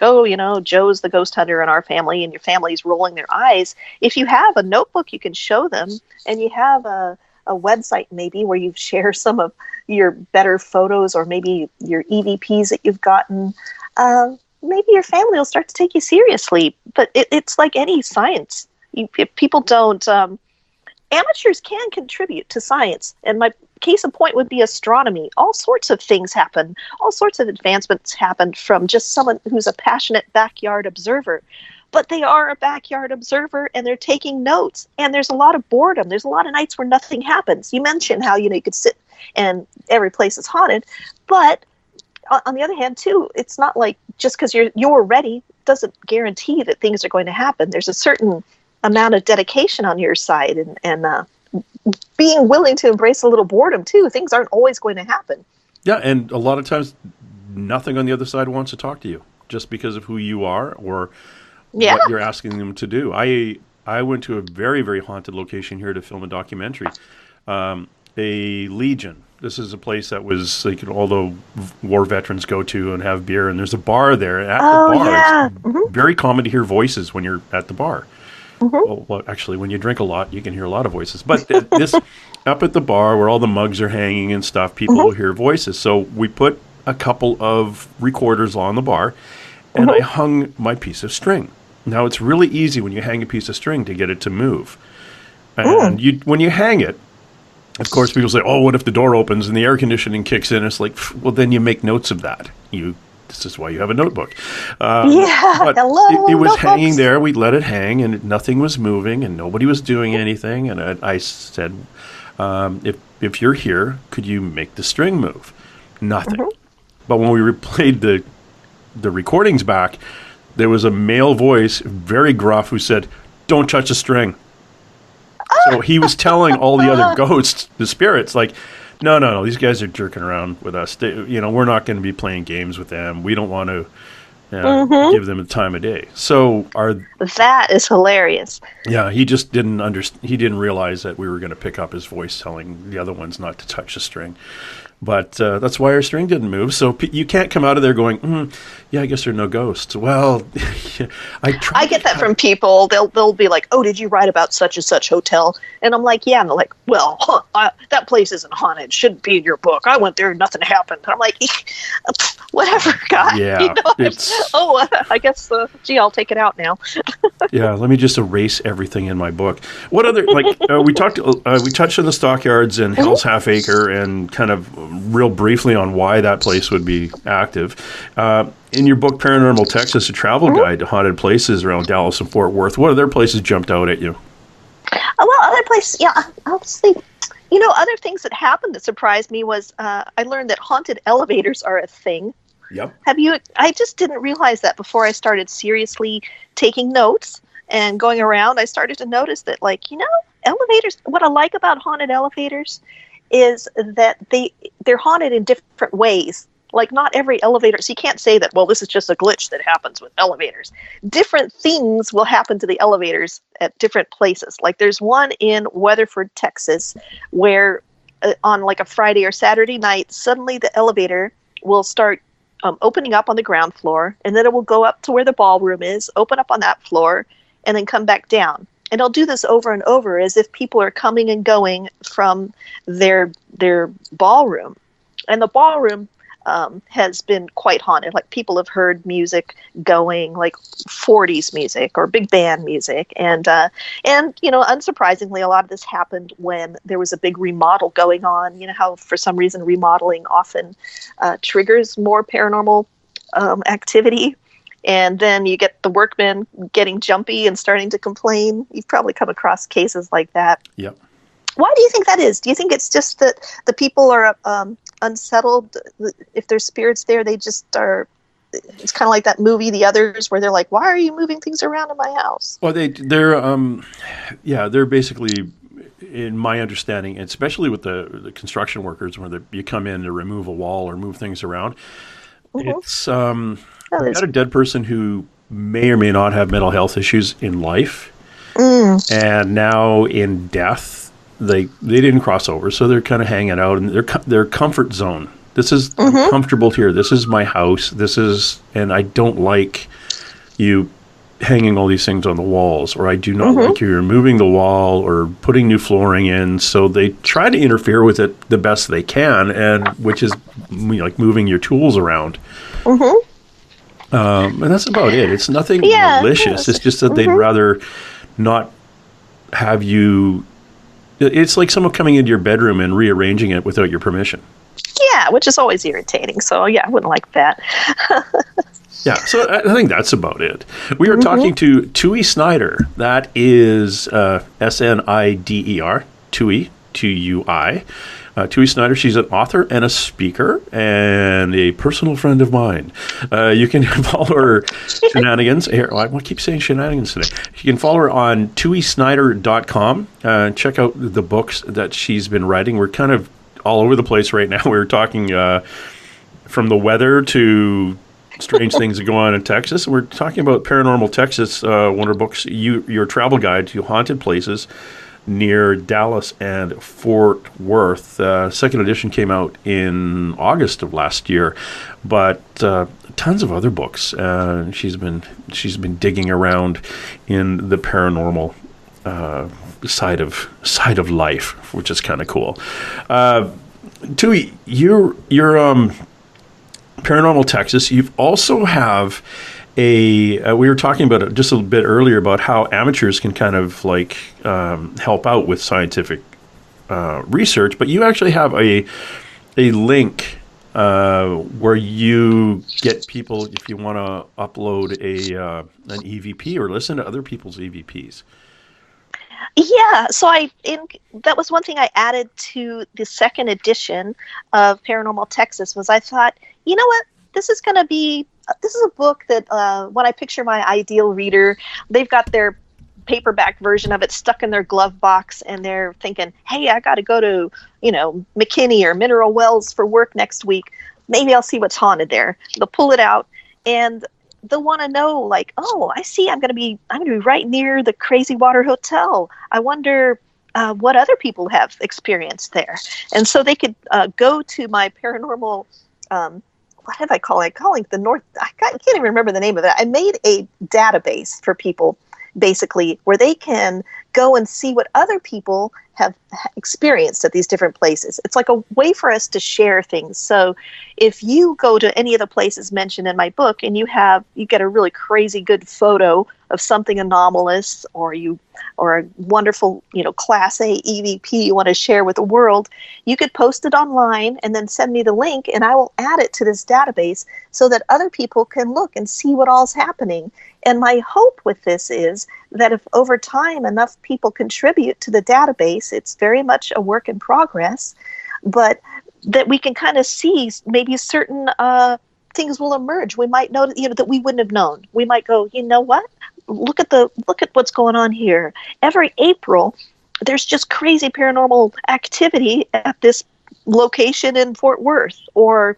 Joe's the ghost hunter in our family, and your family's rolling their eyes. If you have a notebook you can show them, and you have a website maybe where you share some of your better photos, or maybe your EVPs that you've gotten, maybe your family will start to take you seriously. But it's like any science. If people don't, amateurs can contribute to science. And my case in point would be astronomy. All sorts of things happen. All sorts of advancements happen from just someone who's a passionate backyard observer. But they are a backyard observer, and they're taking notes. And there's a lot of boredom. There's a lot of nights where nothing happens. You mentioned how, you could sit and every place is haunted. But on the other hand, too, it's not like just because you're ready doesn't guarantee that things are going to happen. There's a certain amount of dedication on your side, and being willing to embrace a little boredom too. Things aren't always going to happen. Yeah, and a lot of times nothing on the other side wants to talk to you just because of who you are or what you're asking them to do. I went to a very, very haunted location here to film a documentary. A Legion. This is a place that was like all the war veterans go to and have beer, and there's a bar there. At the bar, it's very common to hear voices when you're at the bar. Well, actually, when you drink a lot, you can hear a lot of voices. But this up at the bar where all the mugs are hanging and stuff, people will hear voices. So we put a couple of recorders on the bar, and I hung my piece of string. Now, it's really easy when you hang a piece of string to get it to move. And when you hang it, of course, people say, oh, what if the door opens and the air conditioning kicks in? It's like, well, then you make notes of that. This is why you have a notebook. But it was hanging there. We let it hang, and nothing was moving, and nobody was doing anything. And I said, if you're here, could you make the string move? Nothing. But when we replayed the recordings back, there was a male voice, very gruff, who said, don't touch the string. So he was telling all the other ghosts, the spirits, like, no, these guys are jerking around with us. We're not going to be playing games with them. We don't want to give them the time of day. So that is hilarious. Yeah, he just didn't he didn't realize that we were going to pick up his voice telling the other ones not to touch the string. But that's why our string didn't move. So you can't come out of there going, yeah, I guess there are no ghosts. Well, I get that from people. They'll be like, oh, did you write about such and such hotel? And I'm like, yeah. And they're like, well, that place isn't haunted. Shouldn't be in your book. I went there and nothing happened. And I'm like, whatever, God. Yeah. I guess, I'll take it out now. Yeah, let me just erase everything in my book. What other, we touched on the stockyards and Hell's Half Acre and kind of real briefly on why that place would be active. In your book, Paranormal Texas, a travel guide to haunted places around Dallas and Fort Worth, what other places jumped out at you? Well, other places, obviously, other things that happened that surprised me was I learned that haunted elevators are a thing. Yep. I just didn't realize that before I started seriously taking notes and going around. I started to notice that, elevators, what I like about haunted elevators is that they're haunted in different ways. Like, not every elevator, so you can't say that, well, this is just a glitch that happens with elevators. Different things will happen to the elevators at different places. Like, there's one in Weatherford, Texas, where on like a Friday or Saturday night, suddenly the elevator will start opening up on the ground floor, and then it will go up to where the ballroom is, open up on that floor, and then come back down. And I'll do this over and over as if people are coming and going from their ballroom. And the ballroom has been quite haunted. Like, people have heard music going, like 40s music or big band music. And unsurprisingly, a lot of this happened when there was a big remodel going on. You know how for some reason remodeling often triggers more paranormal activity. And then you get the workmen getting jumpy and starting to complain. You've probably come across cases like that. Yep. Why do you think that is? Do you think it's just that the people are unsettled? If there's spirits there, they just are. It's kind of like that movie, The Others, where they're like, "Why are you moving things around in my house?" Well, they're basically, in my understanding, especially with the construction workers, where you come in to remove a wall or move things around. It's you got a dead person who may or may not have mental health issues in life, and now in death, they didn't cross over, so they're kind of hanging out in their comfort zone. This is I'm comfortable here. This is my house. And I don't like you hanging all these things on the walls, or I do not like you removing the wall or putting new flooring in. So they try to interfere with it the best they can, and which is like moving your tools around. And that's about it. It's nothing malicious. It's just that they'd rather not have you. It's like someone coming into your bedroom and rearranging it without your permission. Yeah, which is always irritating. So, yeah, I wouldn't like that. Yeah, so I think that's about it. We are talking to Tui Snider. That is Snider, Tui, Tui. Tui Snider, she's an author and a speaker and a personal friend of mine. You can follow her shenanigans. Here, I keep saying shenanigans today. You can follow her on tuisnider.com. Check out the books that she's been writing. We're kind of all over the place right now. We're talking from the weather to strange things that go on in Texas. We're talking about Paranormal Texas, one of her books, Your Travel Guide to Haunted Places near Dallas and Fort Worth. Second edition came out in August of last year, but tons of other books. She's been digging around in the paranormal side of life, which is kind of cool. Tui, you're Paranormal Texas. You also have we were talking about it just a bit earlier about how amateurs can kind of like help out with scientific research, but you actually have a link where you get people, if you want to upload an EVP or listen to other people's EVPs. Yeah, so that was one thing I added to the second edition of Paranormal Texas. Was I thought, you know what, this is a book that when I picture my ideal reader, they've got their paperback version of it stuck in their glove box, and they're thinking, hey, I got to go to McKinney or Mineral Wells for work next week. Maybe I'll see what's haunted there. They'll pull it out, and they'll want to know, like, oh, I see, I'm going to be right near the Crazy Water Hotel. I wonder what other people have experienced there. And so they could go to my paranormal, what have I called it? Calling the North, I can't even remember the name of it. I made a database for people, basically, where they can go and see what other people have experienced at these different places. It's like a way for us to share things. So if you go to any of the places mentioned in my book and you get a really crazy good photo of something anomalous, or a wonderful, Class A EVP you want to share with the world, you could post it online and then send me the link, and I will add it to this database so that other people can look and see what all's happening. And my hope with this is that if over time enough people contribute to the database, it's very much a work in progress, but that we can kind of see maybe certain things will emerge. We might know that we wouldn't have known. We might go, you know what? Look at what's going on here. Every April, there's just crazy paranormal activity at this location in Fort Worth, or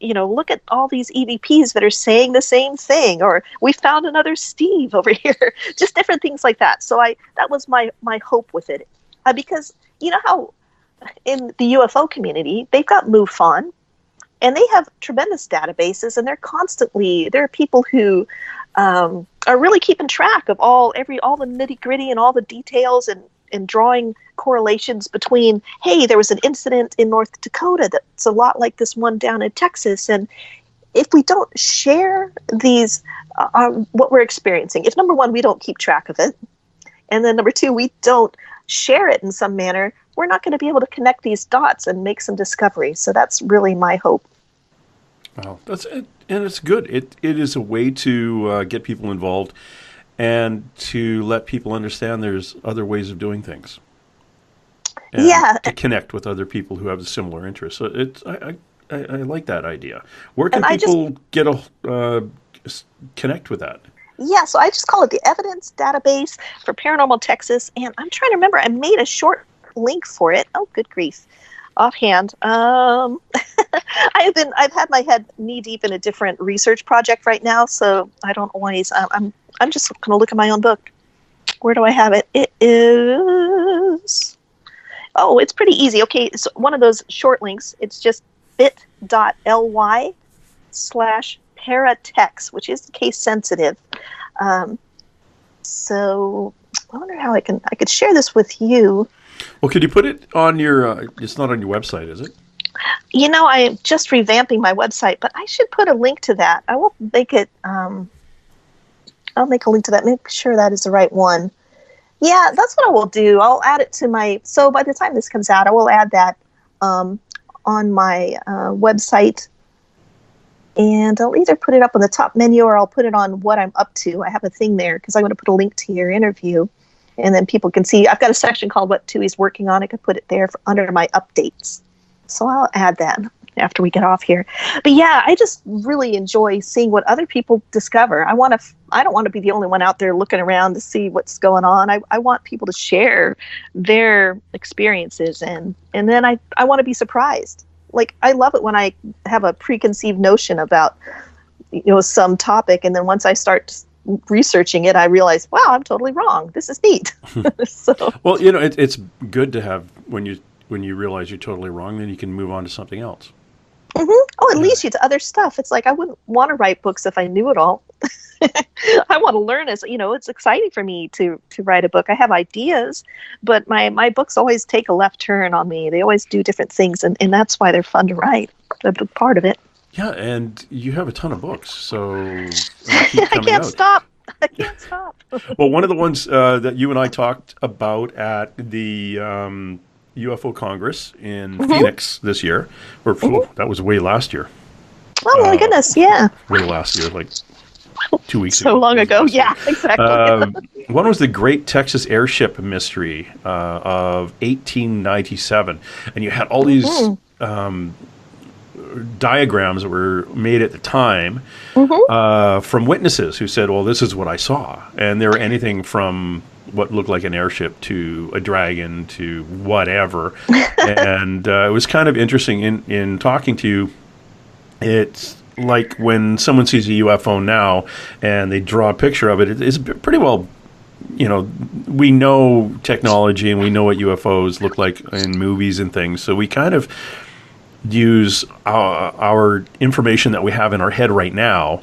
look at all these EVPs that are saying the same thing, or we found another Steve over here, just different things like that. So that was my hope with it, because you know how in the UFO community, they've got MUFON, and they have tremendous databases, and there are people who are really keeping track of all the nitty gritty and all the details, and drawing correlations between, hey, there was an incident in North Dakota that's a lot like this one down in Texas. And if we don't share these, what we're experiencing, if number one, we don't keep track of it, and then number two, we don't share it in some manner, we're not going to be able to connect these dots and make some discoveries. So that's really my hope. Wow, that's it, and it's good. It is a way to get people involved and to let people understand there's other ways of doing things. And to connect with other people who have a similar interest. So I like that idea. Where can people connect with that? Yeah, so I just call it the Evidence Database for Paranormal Texas, and I'm trying to remember. I made a short link for it. Oh, good grief! Offhand, I've had my head knee deep in a different research project right now, so I don't always. I'm just going to look at my own book. Where do I have it? It is. Oh, it's pretty easy. Okay, so one of those short links. It's just bit.ly/paratex, which is case sensitive. So I wonder how I could share this with you. Well, could you put it on your? It's not on your website, is it? I'm just revamping my website, but I should put a link to that. I will make it. I'll make a link to that. Make sure that is the right one. Yeah, that's what I will do. I'll add it to my. So by the time this comes out, I will add that on my website, and I'll either put it up on the top menu or I'll put it on what I'm up to. I have a thing there because I'm going to put a link to your interview, and then people can see. I've got a section called "What Tui's Working On." I could put it there under my updates. So I'll add that after we get off here. But yeah, I just really enjoy seeing what other people discover. I don't want to be the only one out there looking around to see what's going on. I want people to share their experiences, and then I want to be surprised. Like, I love it when I have a preconceived notion about, some topic, and then once I start researching it, I realize, wow, I'm totally wrong. This is neat. So, well, it's good to have when you realize you're totally wrong, then you can move on to something else. mm-hmm. Oh, it leads you to other stuff. It's like, I wouldn't want to write books if I knew it all. I want to learn it's exciting for me to write a book. I have ideas, but my books always take a left turn on me. They always do different things, and that's why they're fun to write. They're a big part of it. Yeah, and you have a ton of books, so keep coming I can't out. stop. I can't stop. Well, one of the ones that you and I talked about at the UFO Congress in Phoenix this year, or that was way last year. Oh my goodness, yeah. Way last year, like 2 weeks ago. So long ago, yeah, exactly. One was the Great Texas Airship Mystery of 1897, and you had all these diagrams that were made at the time from witnesses who said, well, this is what I saw. And they were anything from what looked like an airship to a dragon to whatever. And it was kind of interesting in talking to you. It's like when someone sees a UFO now and they draw a picture of it, it's pretty well, we know technology and we know what UFOs look like in movies and things. So we kind of use our information that we have in our head right now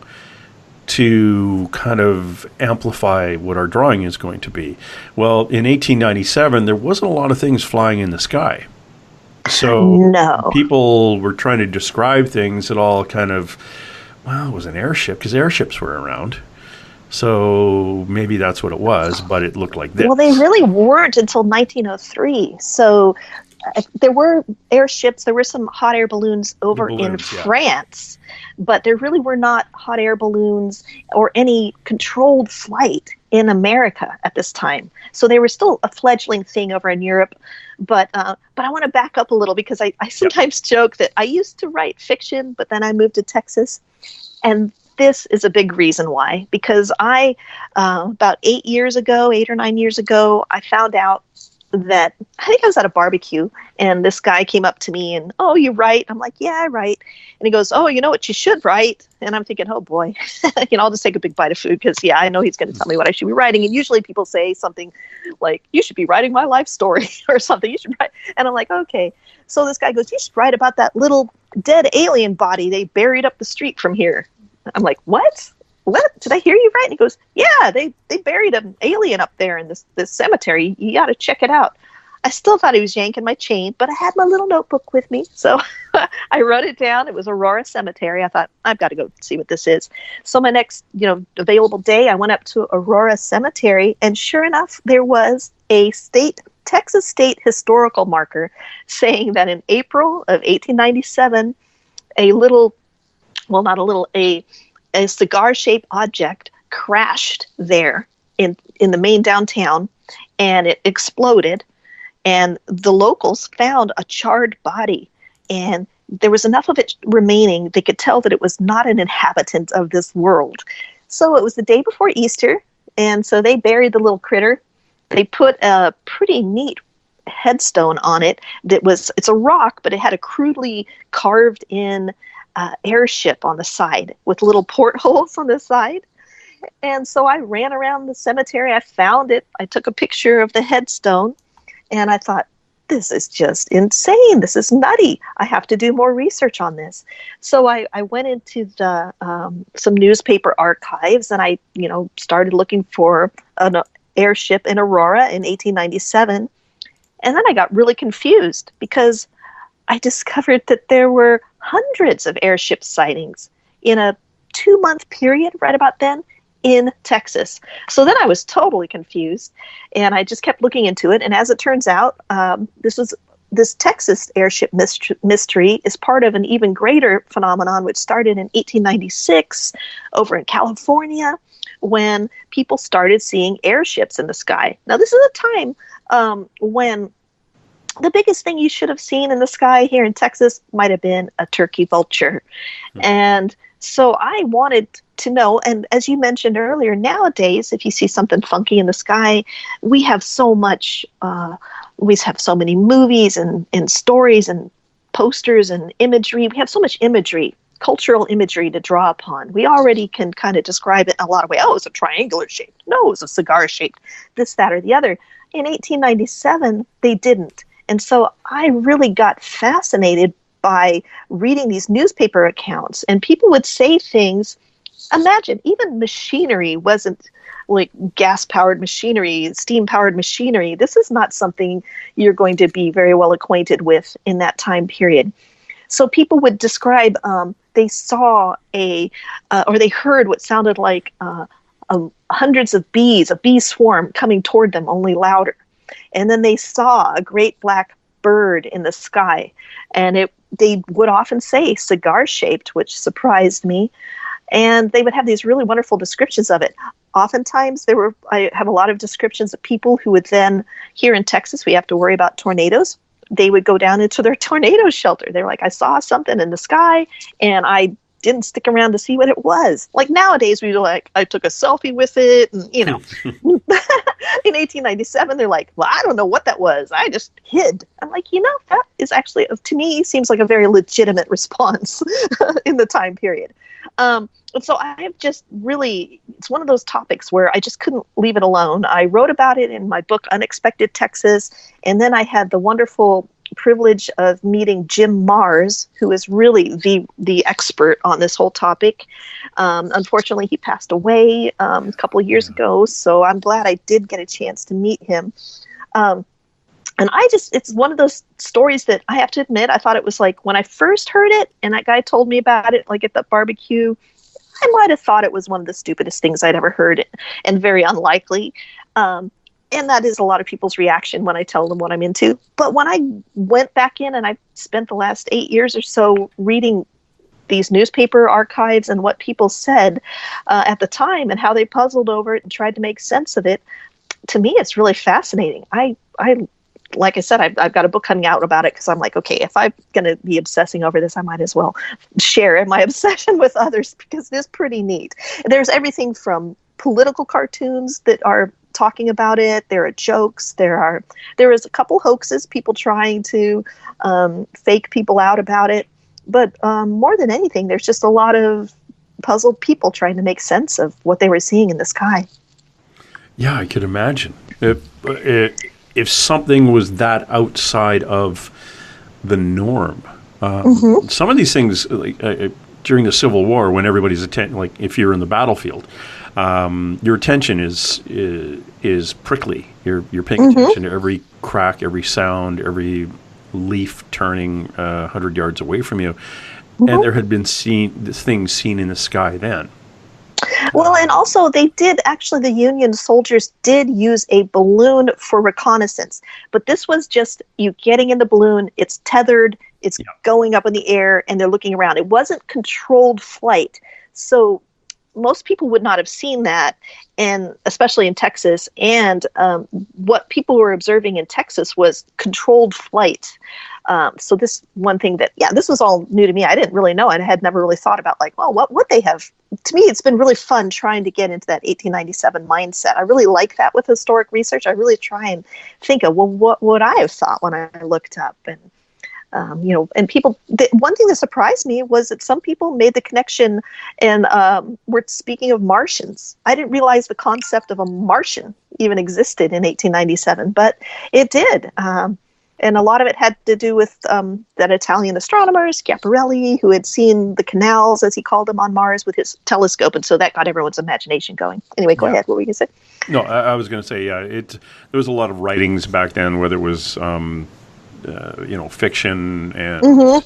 to kind of amplify what our drawing is going to be. Well, in 1897, there wasn't a lot of things flying in the sky. So people were trying to describe things that all kind of, it was an airship, because airships were around. So maybe that's what it was, but it looked like this. Well, they really weren't until 1903. So there were airships, there were some hot air balloons in France, but there really were not hot air balloons or any controlled flight in America at this time. So they were still a fledgling thing over in Europe. But I want to back up a little, because I sometimes joke that I used to write fiction, but then I moved to Texas. And this is a big reason why, because I, about 8 or 9 years ago, I found out that I think I was at a barbecue, and this guy came up to me and, oh, you write? I'm like, yeah, I write. And he goes, oh, you know what you should write? And I'm thinking, oh boy, I'll just take a big bite of food, because I know he's going to tell me what I should be writing. And usually people say something like, you should be writing my life story or something. You should write. And I'm like, okay. So this guy goes, you should write about that little dead alien body they buried up the street from here. I'm like, what? Did I hear you right? And he goes, yeah, they buried an alien up there in this cemetery. You got to check it out. I still thought he was yanking my chain, but I had my little notebook with me. So I wrote it down. It was Aurora Cemetery. I thought, I've got to go see what this is. So my next, available day, I went up to Aurora Cemetery, and sure enough, there was a Texas state historical marker saying that in April of 1897, a cigar-shaped object crashed there in the main downtown, and it exploded, and the locals found a charred body, and there was enough of it remaining they could tell that it was not an inhabitant of this world. So it was the day before Easter, and so they buried the little critter. They put a pretty neat headstone on it it's a rock, but it had a crudely carved in airship on the side with little portholes on the side. And so I ran around the cemetery. I found it. I took a picture of the headstone, and I thought, this is just insane. This is nutty. I have to do more research on this. So I went into the some newspaper archives, and I started looking for an airship in Aurora in 1897. And then I got really confused, because I discovered that there were hundreds of airship sightings in a 2-month period right about then in Texas. So then I was totally confused, and I just kept looking into it. And as it turns out, this Texas Airship Mystery is part of an even greater phenomenon, which started in 1896 over in California, when people started seeing airships in the sky. Now, this is a time when the biggest thing you should have seen in the sky here in Texas might have been a turkey vulture. And so I wanted to know, and as you mentioned earlier, nowadays, if you see something funky in the sky, we have so much, we have so many movies and stories and posters and imagery. We have so much imagery, cultural imagery to draw upon. We already can kind of describe it in a lot of ways. Oh, it's a triangular shape. No, it's a cigar shaped, this, that, or the other. In 1897, they didn't. And so I really got fascinated by reading these newspaper accounts, and people would say things. Imagine, even machinery wasn't like gas-powered machinery, steam-powered machinery. This is not something you're going to be very well acquainted with in that time period. So people would describe they saw or they heard what sounded like hundreds of bees, a bee swarm coming toward them, only louder. And then they saw a great black bird in the sky, and they would often say cigar-shaped, which surprised me. And they would have these really wonderful descriptions of it. Oftentimes, I have a lot of descriptions of people who would then, here in Texas, we have to worry about tornadoes. They would go down into their tornado shelter. They're like, I saw something in the sky, and I didn't stick around to see what it was. Like nowadays, we were like, I took a selfie with it, and in 1897, they're like, well, I don't know what that was. I just hid. I'm like, that is actually, to me, seems like a very legitimate response in the time period. And so I have just really, it's one of those topics where I just couldn't leave it alone. I wrote about it in my book, Unexpected Texas, and then I had the wonderful privilege of meeting Jim Mars, who is really the expert on this whole topic. Unfortunately, he passed away a couple of years ago, so I'm glad I did get a chance to meet him. And it's one of those stories that I have to admit, I thought it was like when I first heard it and that guy told me about it, like at the barbecue, I might have thought it was one of the stupidest things I'd ever heard and very unlikely. And that is a lot of people's reaction when I tell them what I'm into. But when I went back in and I spent the last 8 years or so reading these newspaper archives and what people said at the time and how they puzzled over it and tried to make sense of it, to me, it's really fascinating. I like I said, I've got a book coming out about it because I'm like, okay, if I'm going to be obsessing over this, I might as well share my obsession with others because it is pretty neat. There's everything from political cartoons that are talking about it. There are jokes. There is a couple hoaxes, people trying to fake people out about it. But more than anything, there's just a lot of puzzled people trying to make sense of what they were seeing in the sky. Yeah, I could imagine. If something was that outside of the norm. Some of these things, during the Civil War, when everybody's like if you're in the battlefield, your attention is prickly. You're paying attention to every crack, every sound, every leaf turning 100 yards away from you. And there had been things seen in the sky then. Well, and also the Union soldiers did use a balloon for reconnaissance. But this was just you getting in the balloon, it's tethered, it's going up in the air, and they're looking around. It wasn't controlled flight. So most people would not have seen that, and especially in Texas. And what people were observing in Texas was controlled flight. So this one thing this was all new to me. I didn't really know. I had never really thought about what would they have? To me, it's been really fun trying to get into that 1897 mindset. I really like that with historic research. I really try and think of, what would I have thought when I looked up? And, and people, one thing that surprised me was that some people made the connection and were speaking of Martians. I didn't realize the concept of a Martian even existed in 1897, but it did. And a lot of it had to do with that Italian astronomer, Schiaparelli, who had seen the canals, as he called them, on Mars with his telescope. And so that got everyone's imagination going. Anyway, go ahead. What were you going to say? No, I was going to say, there was a lot of writings back then, whether it was, fiction and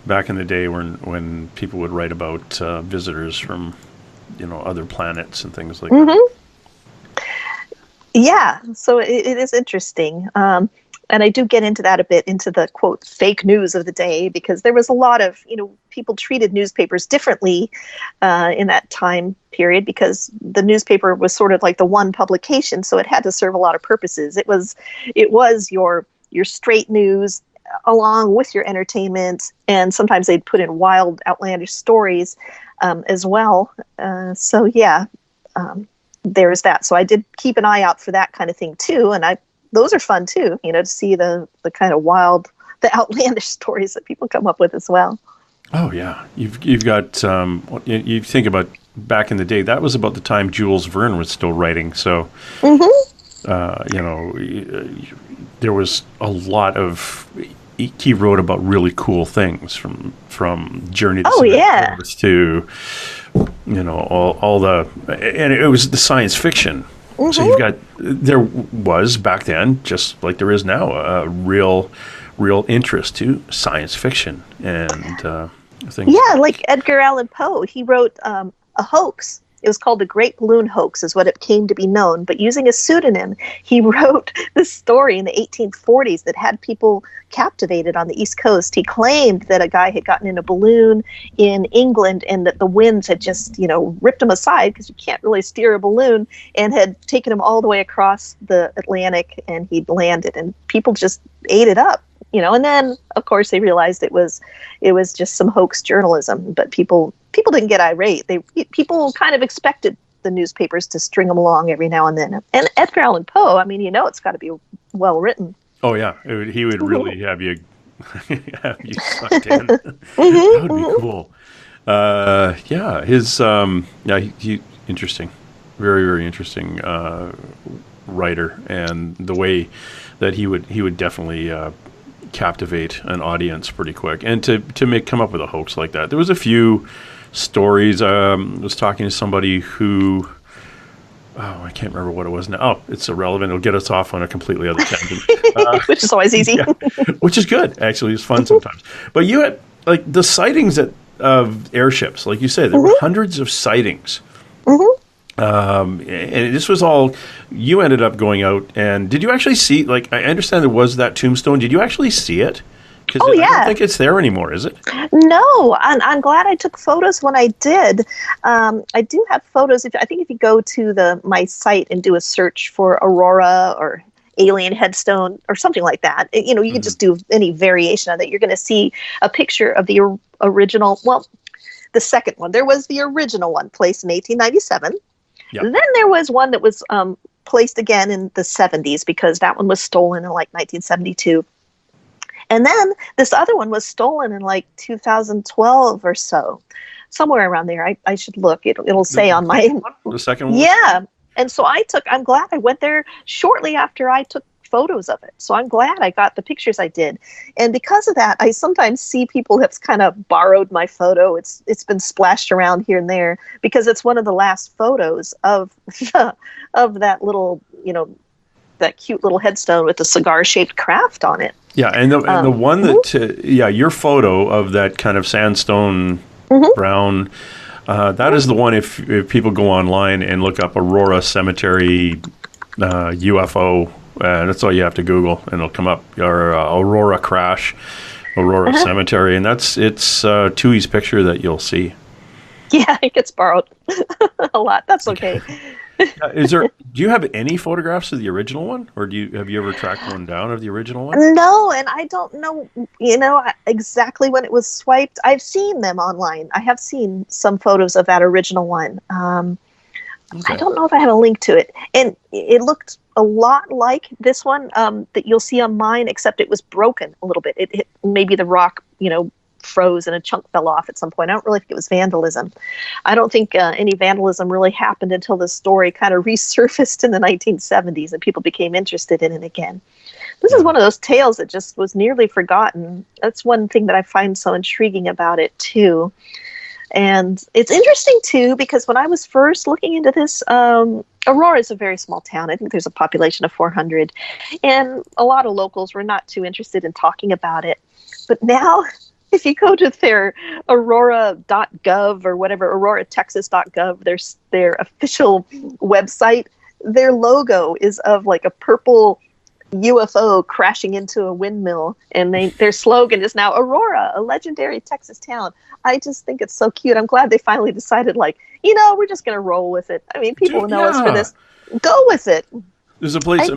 back in the day when people would write about visitors from, other planets and things like that. Yeah, so it is interesting. And I do get into that a bit, into the, quote, fake news of the day, because there was a lot of, people treated newspapers differently in that time period because the newspaper was sort of like the one publication, so it had to serve a lot of purposes. It was your your straight news along with your entertainment, and sometimes they'd put in wild, outlandish stories as well. So yeah, there's that. So I did keep an eye out for that kind of thing too, and those are fun too. To see the kind of wild, the outlandish stories that people come up with as well. Oh yeah, you've got you think about back in the day. That was about the time Jules Verne was still writing. So there was a lot of. He wrote about really cool things from Journey to Mars to all the, and it was the science fiction. So there was back then, just like there is now, a real interest to science fiction and things. Yeah, like Edgar Allan Poe, he wrote a hoax. It was called the Great Balloon Hoax, is what it came to be known. But using a pseudonym, he wrote this story in the 1840s that had people captivated on the East Coast. He claimed that a guy had gotten in a balloon in England and that the winds had just, ripped him aside, because you can't really steer a balloon, and had taken him all the way across the Atlantic, and he'd landed. And people just ate it up. And then of course they realized it was just some hoax journalism, but people didn't get irate. People kind of expected the newspapers to string them along every now and then. And Edgar Allan Poe, it's got to be well written. Oh yeah, he would really have you sucked in. That would be cool. He interesting, very very interesting writer, and the way that he would definitely captivate an audience pretty quick, and to come up with a hoax like that. There was a few stories. I was talking to somebody who, I can't remember what it was now. Oh, it's irrelevant. It'll get us off on a completely other tangent. Which is always easy. Yeah, which is good, actually. It's fun sometimes. But you had, like, the sightings of airships. Like you said, there were hundreds of sightings. And this was all, you ended up going out, and did you actually see, like, I understand there was that tombstone. Did you actually see it? Because I don't think it's there anymore, is it? No, I'm glad I took photos when I did. I do have photos. I think if you go to my site and do a search for Aurora or alien headstone or something like that, you can just do any variation of it. You're going to see a picture of the original, the second one. There was the original one placed in 1897. Yep. Then there was one that was placed again in the 70s, because that one was stolen in like 1972. And then this other one was stolen in like 2012 or so, somewhere around there. I should look. It'll say on my... The second one? Yeah. And so I'm glad I went there shortly after I took photos of it. So I'm glad I got the pictures I did. And because of that, I sometimes see people have kind of borrowed my photo. It's been splashed around here and there, because it's one of the last photos of that little, that cute little headstone with the cigar-shaped craft on it. Yeah, and the one that, your photo of that kind of sandstone brown, that is the one, if people go online and look up Aurora Cemetery UFO, that's all you have to Google, and it'll come up, or Aurora Crash, Aurora Cemetery, and it's Tui's picture that you'll see. Yeah, it gets borrowed a lot. That's okay. Do you have any photographs of the original one, or have you ever tracked one down of the original one? No, and I don't know, exactly when it was swiped. I've seen them online. I have seen some photos of that original one. I don't know if I have a link to it, and it looked a lot like this one that you'll see on mine, except it was broken a little bit. It hit, maybe the rock, froze and a chunk fell off at some point. I don't really think it was vandalism. I don't think any vandalism really happened until the story kind of resurfaced in the 1970s and people became interested in it again. This is one of those tales that just was nearly forgotten. That's one thing that I find so intriguing about it too. And it's interesting too, because when I was first looking into this, Aurora is a very small town. I think there's a population of 400, and a lot of locals were not too interested in talking about it. But now, if you go to their aurora.gov or whatever, auroratexas.gov, their official website, their logo is of like a purple UFO crashing into a windmill, and their slogan is now Aurora, a legendary Texas town. I just think it's so cute. I'm glad they finally decided, we're just going to roll with it. I mean, people know us for this. Go with it. There's a place,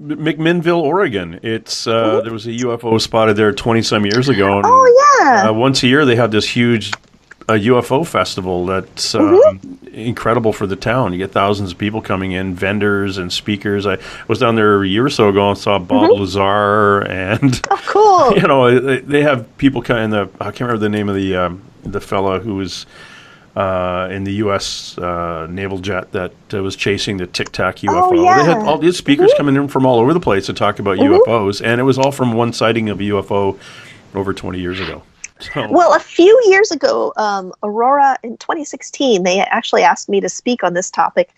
McMinnville, Oregon. It's Mhm. there was a UFO spotted there 20 some years ago, and Oh yeah. once a year they have this huge UFO festival that's Hmm. incredible for the town. You get thousands of people coming in, vendors and speakers. I was down there a year or so ago and saw Bob Hmm. Lazar, and Oh, cool. you know they have people kind of I can't remember the name of the fella who was in the U.S. Naval jet that was chasing the Tic Tac UFO. Oh They had yeah. all these speakers coming in from all over the place to talk about Hmm. UFOs, and it was all from one sighting of a UFO over 20 years ago. So, Well, a few years ago, Aurora in 2016, they actually asked me to speak on this topic.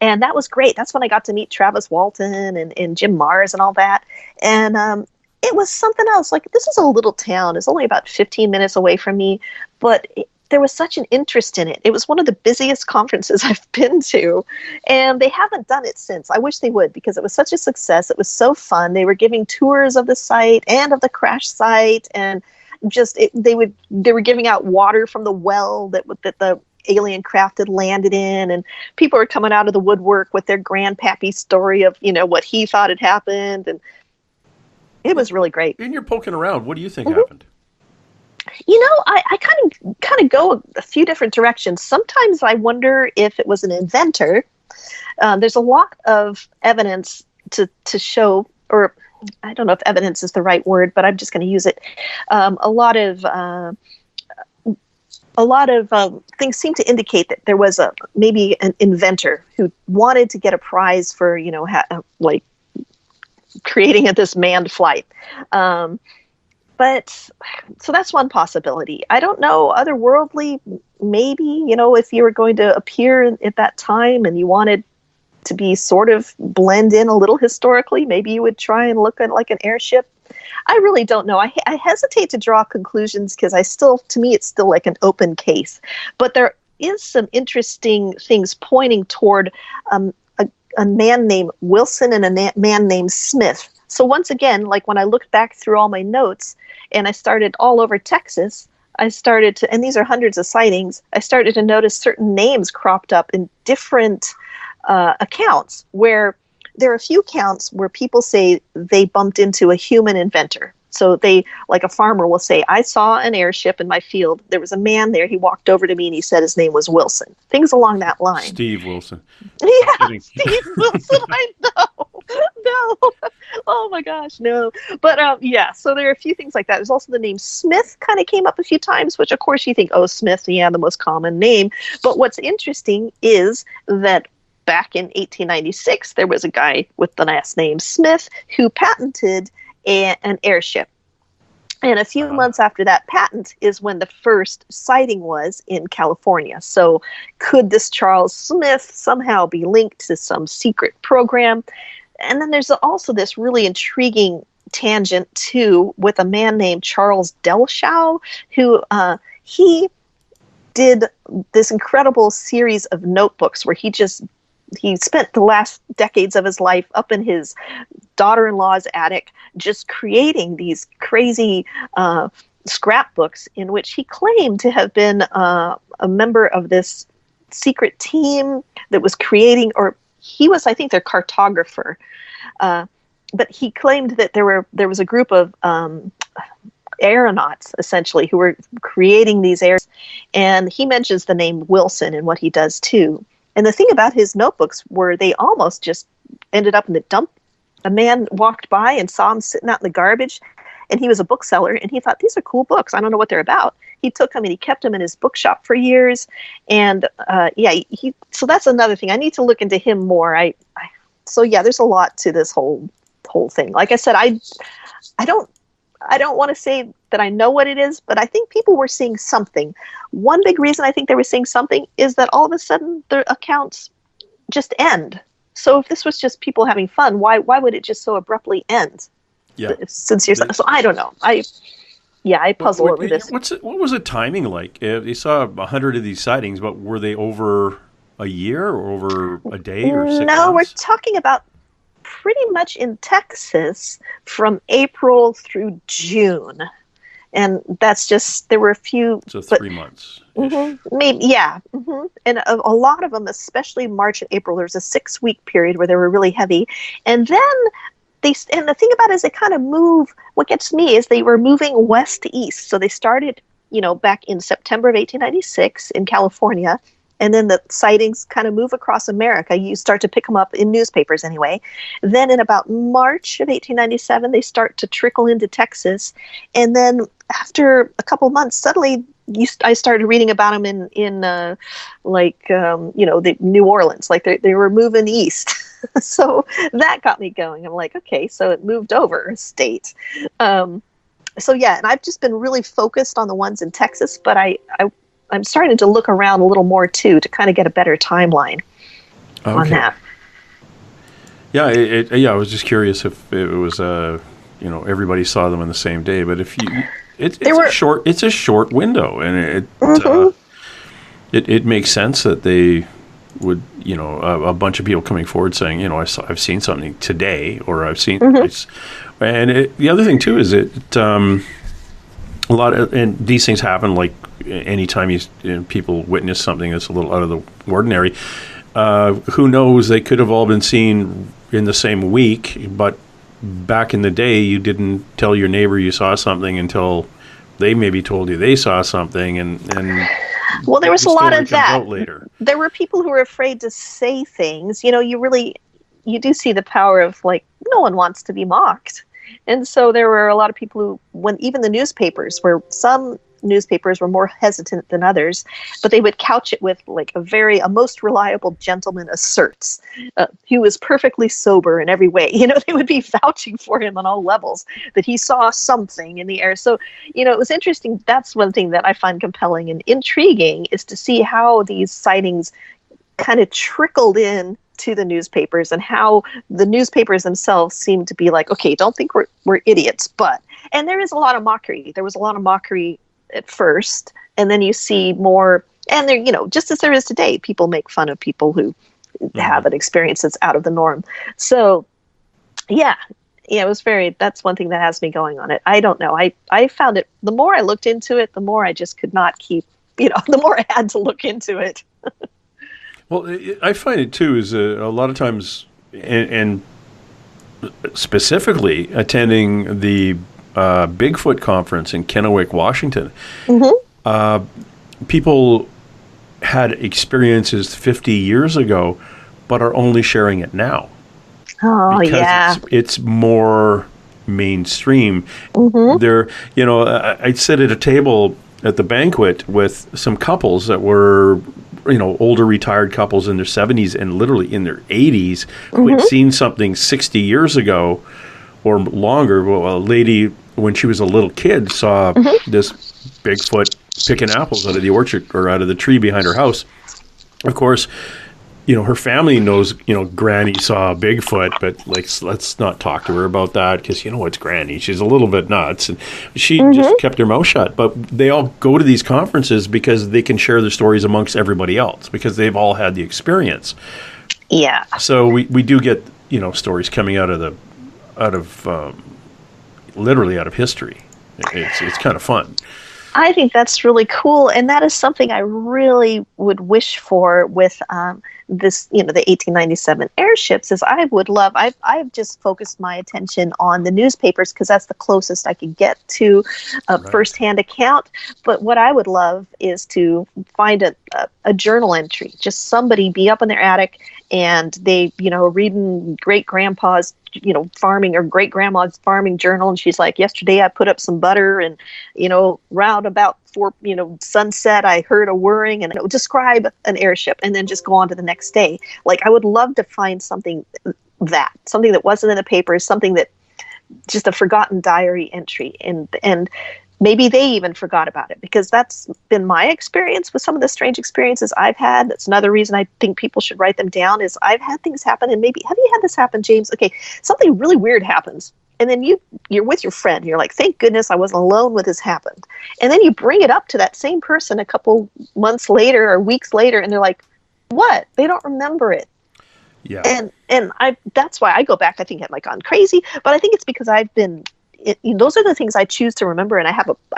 And that was great. That's when I got to meet Travis Walton and Jim Mars and all that. And it was something else. Like, this is a little town. It's only about 15 minutes away from me. But there was such an interest in it. It was one of the busiest conferences I've been to. And they haven't done it since. I wish they would, because it was such a success. It was so fun. They were giving tours of the site and of the crash site. And they were giving out water from the well that the alien craft had landed in, and people were coming out of the woodwork with their grandpappy story of what he thought had happened, and it was really great. and you're poking around. What do you think Mhm. happened? I kind of go a few different directions. Sometimes I wonder if it was an inventor. There's a lot of evidence to show, or I don't know if evidence is the right word, but I'm just going to use it. A lot of things seem to indicate that there was maybe an inventor who wanted to get a prize for like creating this manned flight. But so that's one possibility. I don't know, otherworldly, maybe, if you were going to appear at that time and you wanted to be sort of blend in a little historically, maybe you would try and look at like an airship. I really don't know. I hesitate to draw conclusions because to me, it's still like an open case. But there is some interesting things pointing toward a man named Wilson and a man named Smith. So once again, like when I looked back through all my notes and I started all over Texas, I started to, and these are hundreds of sightings, I started to notice certain names cropped up in different accounts, where there are a few accounts where people say they bumped into a human inventor. So like a farmer will say, I saw an airship in my field. There was a man there. He walked over to me and he said his name was Wilson. Things along that line. Steve Wilson. Yeah, Steve Wilson. I know. No. Oh my gosh, no. But yeah, so there are a few things like that. There's also the name Smith kind of came up a few times, which of course you think, oh, Smith, yeah, the most common name. But what's interesting is that back in 1896, there was a guy with the last name Smith who patented an airship. And a few months after that patent is when the first sighting was in California. So could this Charles Smith somehow be linked to some secret program? And then there's also this really intriguing tangent, too, with a man named Charles Delshow, who he did this incredible series of notebooks where he spent the last decades of his life up in his daughter-in-law's attic just creating these crazy scrapbooks in which he claimed to have been a member of this secret team that was creating, or he was, I think, their cartographer. But he claimed that there was a group of aeronauts, essentially, who were creating these airs. And he mentions the name Wilson in what he does, too. And the thing about his notebooks were they almost just ended up in the dump. A man walked by and saw him sitting out in the garbage, and he was a bookseller, and he thought, these are cool books. I don't know what they're about. He took them and he kept them in his bookshop for years. And so that's another thing. I need to look into him more. So yeah, there's a lot to this whole thing. Like I said, I don't want to say that I know what it is, but I think people were seeing something. One big reason I think they were seeing something is that all of a sudden the accounts just end. So if this was just people having fun, why would it just so abruptly end? Yeah. So I don't know. I puzzle over this. What was the timing like? You saw 100 of these sightings, but were they over a year or over a day or 6 months? No, we're talking about pretty much in Texas from April through June. And that's just, there were a few. So 3 months. Mm-hmm, maybe, yeah. Mm-hmm. And a lot of them, especially March and April, there was a 6-week period where they were really heavy. And then and the thing about it is they kind of move. What gets me is they were moving west to east. So they started, back in September of 1896 in California, and then the sightings kind of move across America. You start to pick them up in newspapers anyway. Then in about March of 1897, they start to trickle into Texas, and then after a couple months, suddenly I started reading about them in the New Orleans, like they were moving east. So that got me going. I'm like, okay, so it moved over a state. So yeah, and I've just been really focused on the ones in Texas, but I'm starting to look around a little more too to kind of get a better timeline on that. Yeah, I was just curious if it was everybody saw them on the same day, but if you it's a short window, and it makes sense that they would, a bunch of people coming forward saying, I've seen something today, or I've seen, and the other thing too is a lot of, and these things happen like anytime people witness something that's a little out of the ordinary. Who knows? They could have all been seen in the same week, but back in the day, you didn't tell your neighbor you saw something until they maybe told you they saw something, and well, there was a lot of that. Later. There were people who were afraid to say things. You do see the power of, like, no one wants to be mocked. And so there were a lot of people who, when even the newspapers, where some newspapers were more hesitant than others, but they would couch it with like a most reliable gentleman asserts. He was perfectly sober in every way. They would be vouching for him on all levels, that he saw something in the air. So, it was interesting. That's one thing that I find compelling and intriguing, is to see how these sightings kind of trickled in to the newspapers, and how the newspapers themselves seem to be like, okay, don't think we're idiots, and there is a lot of mockery. There was a lot of mockery at first, and then you see more, and there, just as there is today, people make fun of people who have an experience that's out of the norm. So yeah, it was that's one thing that has me going on it. I don't know. I found it, the more I looked into it, the more I just could not keep, the more I had to look into it. Well, I find it too is a lot of times, and specifically attending the Bigfoot conference in Kennewick, Washington. People had experiences 50 years ago, but are only sharing it now. Oh, because yeah. It's more mainstream. I'd sit at a table at the banquet with some couples that were, older retired couples in their 70s and literally in their 80s who had seen something 60 years ago or longer. Well, a lady, when she was a little kid, saw this Bigfoot picking apples out of the orchard or out of the tree behind her house. Of course, her family knows, Granny saw a Bigfoot, but let's not talk to her about that, because it's Granny. She's a little bit nuts, and she just kept her mouth shut. But they all go to these conferences because they can share their stories amongst everybody else, because they've all had the experience. Yeah. So we do get stories coming literally out of history. It's kind of fun. I think that's really cool, and that is something I really would wish for with this, the 1897 airships. Is I've just focused my attention on the newspapers, because that's the closest I could get to a firsthand account. But what I would love is to find a journal entry, just somebody be up in their attic and they, reading great grandpa's farming, or great grandma's farming journal, and she's like, yesterday I put up some butter, and round about 4 sunset I heard a whirring, and it would describe an airship, and then just go on to the next day. Like, I would love to find something that wasn't in the papers, something that just a forgotten diary entry, and maybe they even forgot about it, because that's been my experience with some of the strange experiences I've had. That's another reason I think people should write them down. Is I've had things happen, and maybe, have you had this happen, James? Okay, something really weird happens, and then you're with your friend, and you're like, thank goodness I wasn't alone when this happened. And then you bring it up to that same person a couple months later or weeks later, and they're like, what? They don't remember it. Yeah. And that's why I go back. I think I've gone crazy, but I think it's because I've been those are the things I choose to remember, and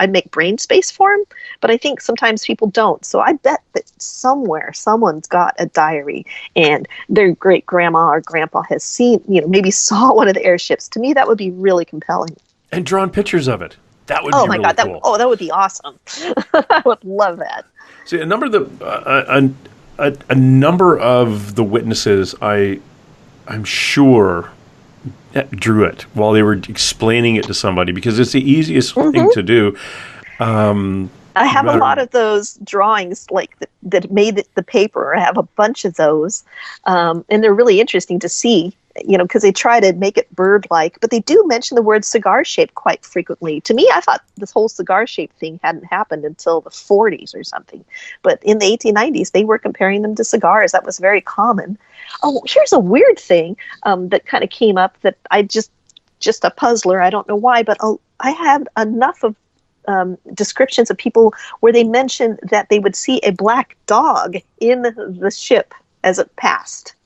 I make brain space for them. But I think sometimes people don't. So I bet that somewhere someone's got a diary, and their great grandma or grandpa has seen, maybe saw one of the airships. To me, that would be really compelling. And drawn pictures of it. That would Oh be my really God! cool. That would be awesome. I would love that. See, a number of a number of the witnesses, I'm sure, drew it while they were explaining it to somebody, because it's the easiest thing to do. I have a lot of those drawings, like that made the paper. I have a bunch of those, and they're really interesting to see. Because they try to make it bird-like, but they do mention the word cigar shape quite frequently. To me, I thought this whole cigar shape thing hadn't happened until the 40s or something. But in the 1890s, they were comparing them to cigars. That was very common. Oh, here's a weird thing that kind of came up that I just a puzzler. I don't know why, but I had enough of descriptions of people where they mentioned that they would see a black dog in the ship as it passed,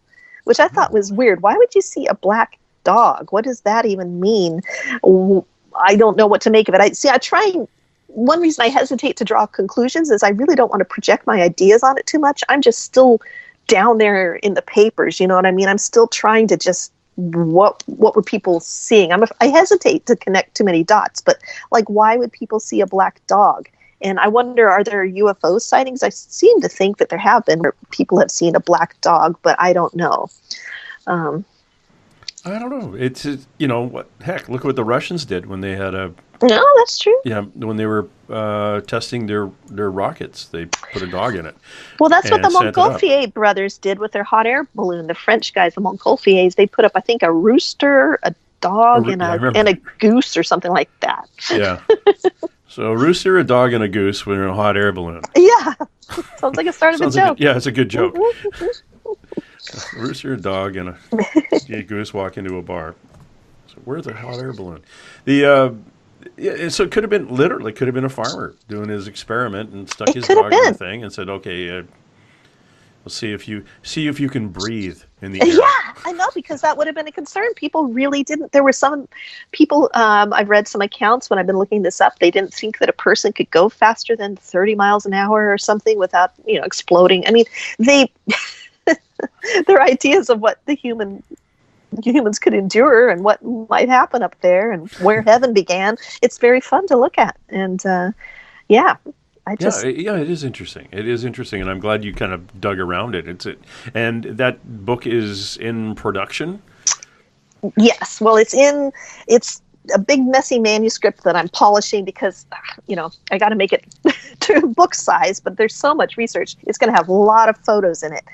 which I thought was weird. Why would you see a black dog? What does that even mean? I don't know what to make of it. One reason I hesitate to draw conclusions is I really don't want to project my ideas on it too much. I'm just still down there in the papers, you know what I mean? I'm still trying to just, what were people seeing? I hesitate to connect too many dots, but like, why would people see a black dog? And I wonder, are there UFO sightings? I seem to think that there have been where people have seen a black dog, but I don't know. I don't know. It's, what heck, look what the Russians did when they had No, that's true. Yeah, when they were testing their rockets, they put a dog in it. Well, that's what the Montgolfier brothers did with their hot air balloon. The French guys, the Montgolfiers, they put up, I think, a rooster, a dog, and a goose or something like that. Yeah. So a rooster, a dog, and a goose were in a hot air balloon. Yeah. Sounds like a start of a joke. It's a good joke. A rooster, a dog, and a goose walk into a bar. So where's the hot air balloon? So it could have been a farmer doing his experiment and stuck his dog in the thing and said, "Okay, we'll see if you can breathe in the air." Yeah, I know, because that would have been a concern. People really didn't. There were some people, I've read some accounts when I've been looking this up, they didn't think that a person could go faster than 30 miles an hour or something without, exploding. I mean, their ideas of what humans could endure and what might happen up there and where heaven began. It's very fun to look at. And it is interesting. It is interesting, and I'm glad you kind of dug around it. And that book is in production? Yes. Well, it's a big messy manuscript that I'm polishing because, I got to make it to book size, but there's so much research. It's going to have a lot of photos in it,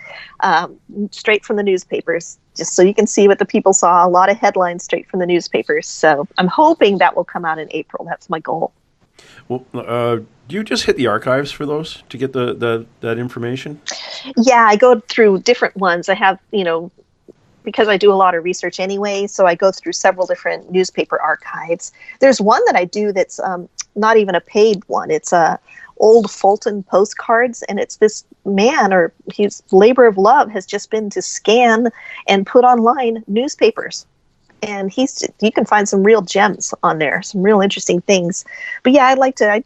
straight from the newspapers, just so you can see what the people saw, a lot of headlines straight from the newspapers. So I'm hoping that will come out in April. That's my goal. Well, do you just hit the archives for those to get that information? Yeah, I go through different ones. I have, because I do a lot of research anyway, so I go through several different newspaper archives. There's one that I do that's not even a paid one. It's old Fulton postcards, and it's this man, or his labor of love has just been to scan and put online newspapers. And you can find some real gems on there, some real interesting things. But yeah,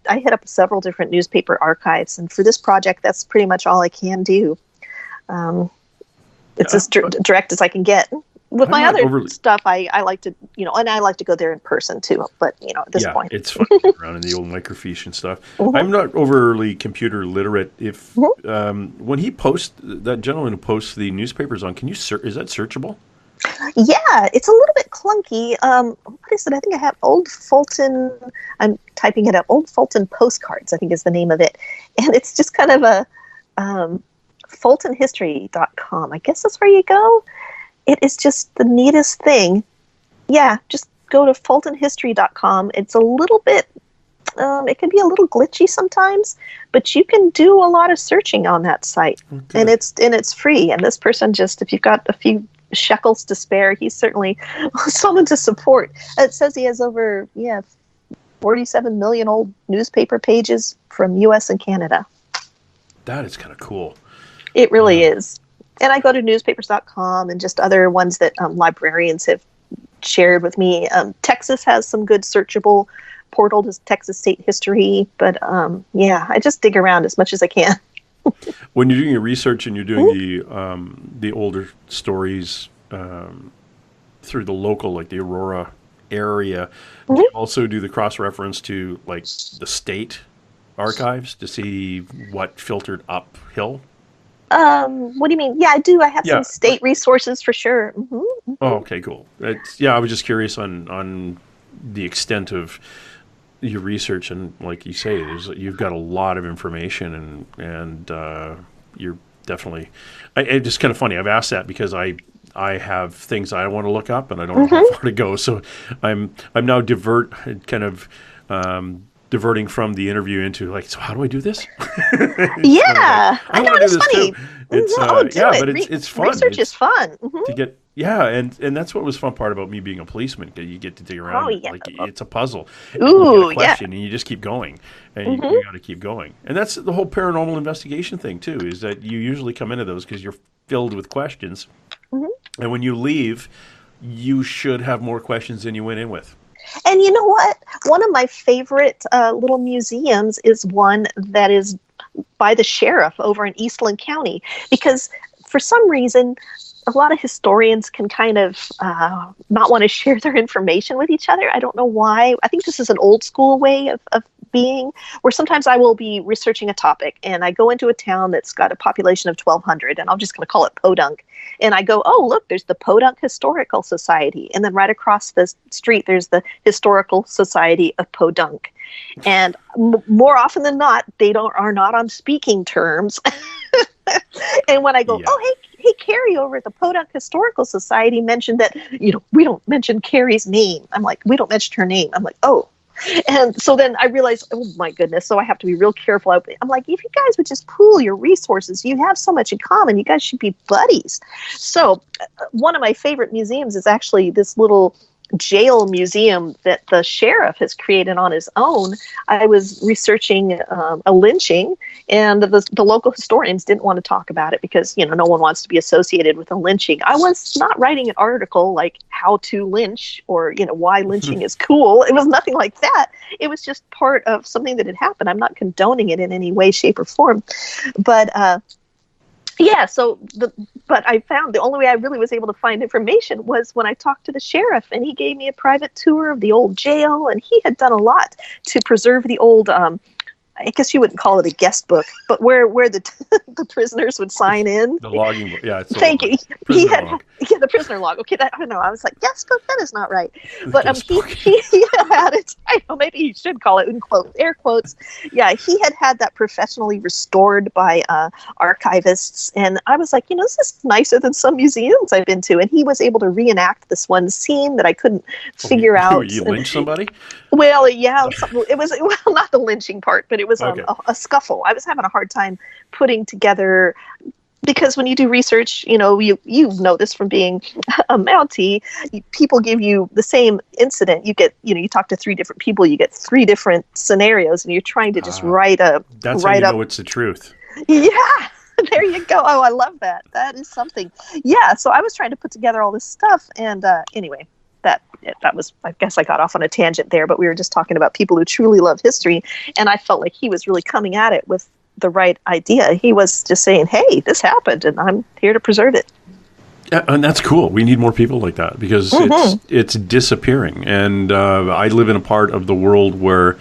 I hit up several different newspaper archives, and for this project, that's pretty much all I can do. It's as direct as I can get. With my other stuff, I like to, and I like to go there in person too. But, at this point. It's fun to get around in the old microfiche and stuff. Mm-hmm. I'm not overly computer literate. If when that gentleman who posts the newspapers on, is that searchable? Yeah, it's a little bit clunky. What is it? I think I have Old Fulton. I'm typing it up. Old Fulton Postcards, I think, is the name of it. And it's just kind of a fultonhistory.com. I guess that's where you go. It is just the neatest thing. Yeah, just go to fultonhistory.com. It's a little bit, it can be a little glitchy sometimes, but you can do a lot of searching on that site. Okay. And it's free. And this person if you've got a few shekels to spare, he's certainly someone to support. It says he has over 47 million old newspaper pages from US and Canada. That is kind of cool. It really is. And I go to newspapers.com and just other ones that librarians have shared with me. Texas has some good searchable portal to Texas state history, but yeah, I just dig around as much as I can. When you're doing your research and you're doing the older stories through the local, like the Aurora area, do you also do the cross-reference to like the state archives to see what filtered uphill? What do you mean? Yeah, I do. I have some state resources for sure. Oh, okay, cool. I was just curious on the extent of your research, and like you say, you've got a lot of information, and you're definitely. It's just kind of funny. I've asked that because I have things I want to look up, and I don't know how far to go. So I'm now diverting from the interview into like, so how do I do this? Yeah, I know, it's funny. It's it's fun. Research is fun to get. Yeah, and that's what was fun part about me being a policeman. You get to dig around. Like it's a puzzle. Ooh, you get a question, and you just keep going, and you got to keep going. And that's the whole paranormal investigation thing too. Is that you usually come into those because you're filled with questions, and when you leave, you should have more questions than you went in with. And you know what? One of my favorite little museums is one that is by the sheriff over in Eastland County, because for some reason, a lot of historians can kind of not want to share their information with each other. I don't know why. I think this is an old school way of being, where sometimes I will be researching a topic and I go into a town that's got a population of 1,200, and I'm just going to call it Podunk. And I go, oh, look, there's the Podunk Historical Society. And then right across the street, there's the Historical Society of Podunk. And more often than not, they are not on speaking terms. And when I go, hey, Carrie over at the Podunk Historical Society mentioned that, we don't mention Carrie's name. I'm like, we don't mention her name. I'm like, oh. And so then I realized, oh my goodness, so I have to be real careful. I'm like, if you guys would just pool your resources, you have so much in common. You guys should be buddies. So one of my favorite museums is actually this little jail museum that the sheriff has created on his own. I was researching a lynching, and the local historians didn't want to talk about it because, no one wants to be associated with a lynching. I was not writing an article like how to lynch or, why lynching is cool. It was nothing like that. It was just part of something that had happened. I'm not condoning it in any way, shape, or form. But yeah, but I found the only way I really was able to find information was when I talked to the sheriff, and he gave me a private tour of the old jail, and he had done a lot to preserve the old, I guess you wouldn't call it a guest book, but where the the prisoners would sign in. The logging book, yeah. Thank you. He had the prisoner log. Okay, I don't know. I was like, guest book, that is not right. But he had it. I know, maybe he should call it in quotes, air quotes. Yeah, he had that professionally restored by archivists, and I was like, this is nicer than some museums I've been to. And he was able to reenact this one scene that I couldn't figure out. You lynched somebody? Well, yeah, it was not the lynching part, but it was a scuffle. I was having a hard time putting together, because when you do research, you know this from being a Mountie, people give you the same incident. You get, you talk to 3 different people, you get 3 different scenarios, and you're trying to just write up. That's how you know it's the truth. Yeah. There you go. Oh, I love that. That is something. Yeah. So I was trying to put together all this stuff, and anyway. That was, I guess I got off on a tangent there, but we were just talking about people who truly love history, and I felt like he was really coming at it with the right idea. He was just saying, hey, this happened, and I'm here to preserve it. Yeah, and that's cool. We need more people like that, because it's disappearing. And I live in a part of the world where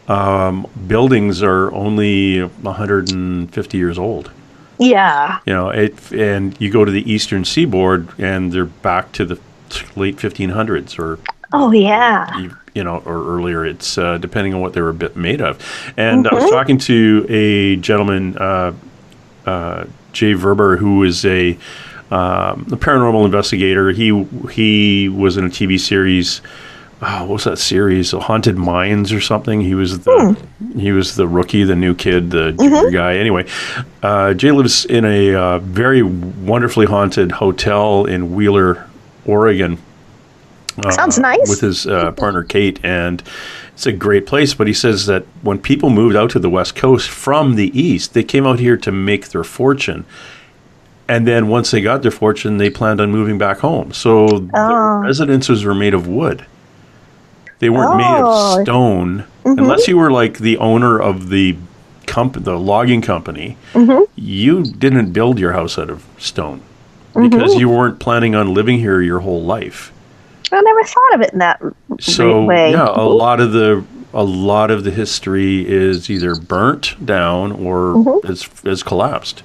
buildings are only 150 years old. Yeah. And you go to the eastern seaboard, and they're back to the late 1500s, or or earlier. It's depending on what they were made of. And I was talking to a gentleman, Jay Verber, who is a paranormal investigator. He was in a TV series. What was that series? Haunted Minds or something. He was the rookie, the new kid, the junior guy. Anyway, Jay lives in a very wonderfully haunted hotel in Wheeler, Oregon. Sounds nice. With his partner Kate, and it's a great place. But he says that when people moved out to the West Coast from the East, they came out here to make their fortune, And then once they got their fortune, they planned on moving back home. So the residences were made of wood. They weren't made of stone, unless you were like the owner of the logging company. You didn't build your house out of stone because you weren't planning on living here your whole life. I never thought of it in that way. Yeah, a lot of the history is either burnt down or is collapsed.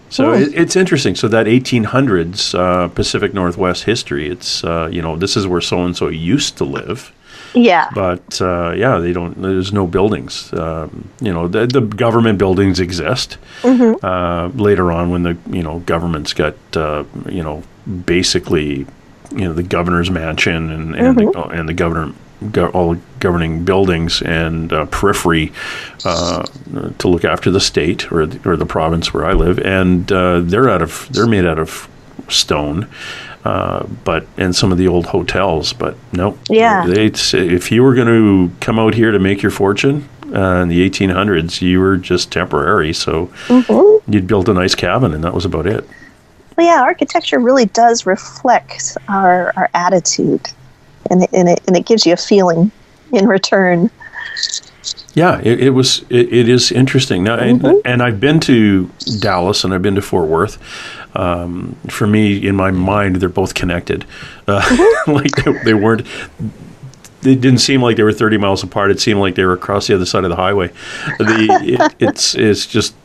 So it's interesting. So that 1800s Pacific Northwest history, it's this is where so and so used to live. Yeah. But they don't. There's no buildings. The government buildings exist. Later on, when the governments got basically the governor's mansion and the governor. All governing buildings and periphery to look after the state or the province where I live, and they're made out of stone, and some of the old hotels. But no, if you were going to come out here to make your fortune in the 1800s, you were just temporary. So you'd build a nice cabin, and that was about it. Well, yeah, architecture really does reflect our attitude. And it gives you a feeling in return. Yeah, it is interesting now, and I've been to Dallas and I've been to Fort Worth. For me, in my mind, they're both connected. Like they weren't. They didn't seem like they were 30 miles apart. It seemed like they were across the other side of the highway. It's just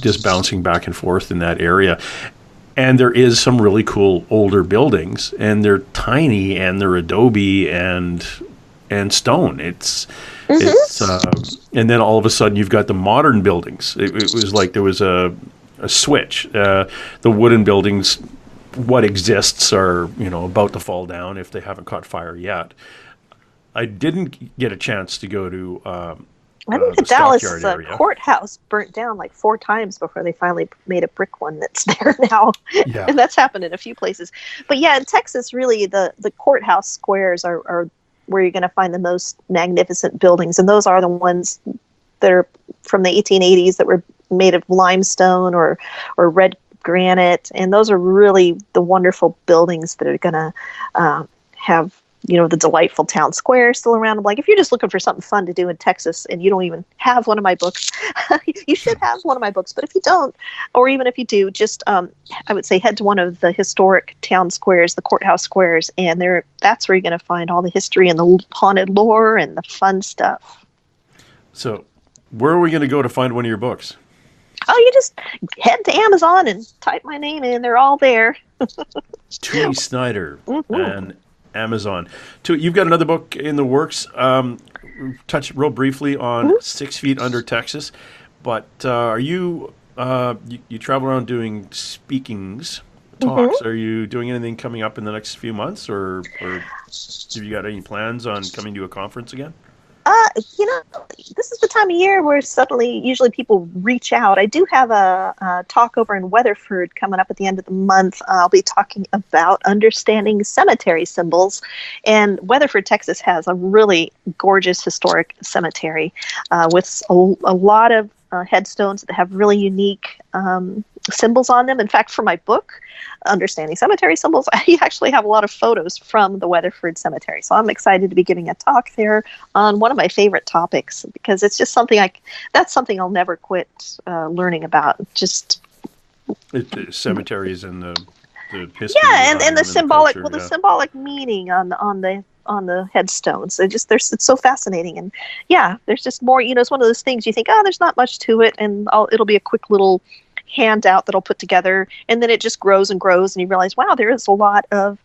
just bouncing back and forth in that area. And there is some really cool older buildings, and they're tiny, and they're adobe and stone. It's and then all of a sudden you've got the modern buildings. It was like there was a switch. The wooden buildings, what exists, are about to fall down if they haven't caught fire yet. I didn't get a chance to go to. I think the Dallas courthouse burnt down like 4 times before they finally made a brick one that's there now. Yeah. And that's happened in a few places. But yeah, in Texas, really, the courthouse squares are where you're going to find the most magnificent buildings. And those are the ones that are from the 1880s that were made of limestone or red granite. And those are really the wonderful buildings that are going to have the delightful town square still around. Like, if you're just looking for something fun to do in Texas and you don't even have one of my books, you should have one of my books. But if you don't, or even if you do, just I would say head to one of the historic town squares, the courthouse squares, and that's where you're going to find all the history and the haunted lore and the fun stuff. So, where are we going to go to find one of your books? Oh, you just head to Amazon and type my name in. They're all there. Tui Snider and Amazon. You've got another book in the works. Touch real briefly on 6 Feet Under Texas, but are you travel around doing speakings, talks? Are you doing anything coming up in the next few months, or have you got any plans on coming to a conference again? This is the time of year where usually people reach out. I do have a talk over in Weatherford coming up at the end of the month. I'll be talking about understanding cemetery symbols. And Weatherford, Texas has a really gorgeous historic cemetery with a lot of headstones that have really unique symbols on them. In fact, for my book, Understanding Cemetery Symbols, I actually have a lot of photos from the Weatherford Cemetery. So I'm excited to be giving a talk there on one of my favorite topics, because it's just something that's something I'll never quit learning about. Just the cemeteries and the history. Yeah, and the symbolic the symbolic meaning on the headstones. It's so fascinating. And yeah, there's just more, it's one of those things you think, there's not much to it, and it'll be a quick little handout that I'll put together, and then it just grows and grows, and you realize, wow, there is a lot of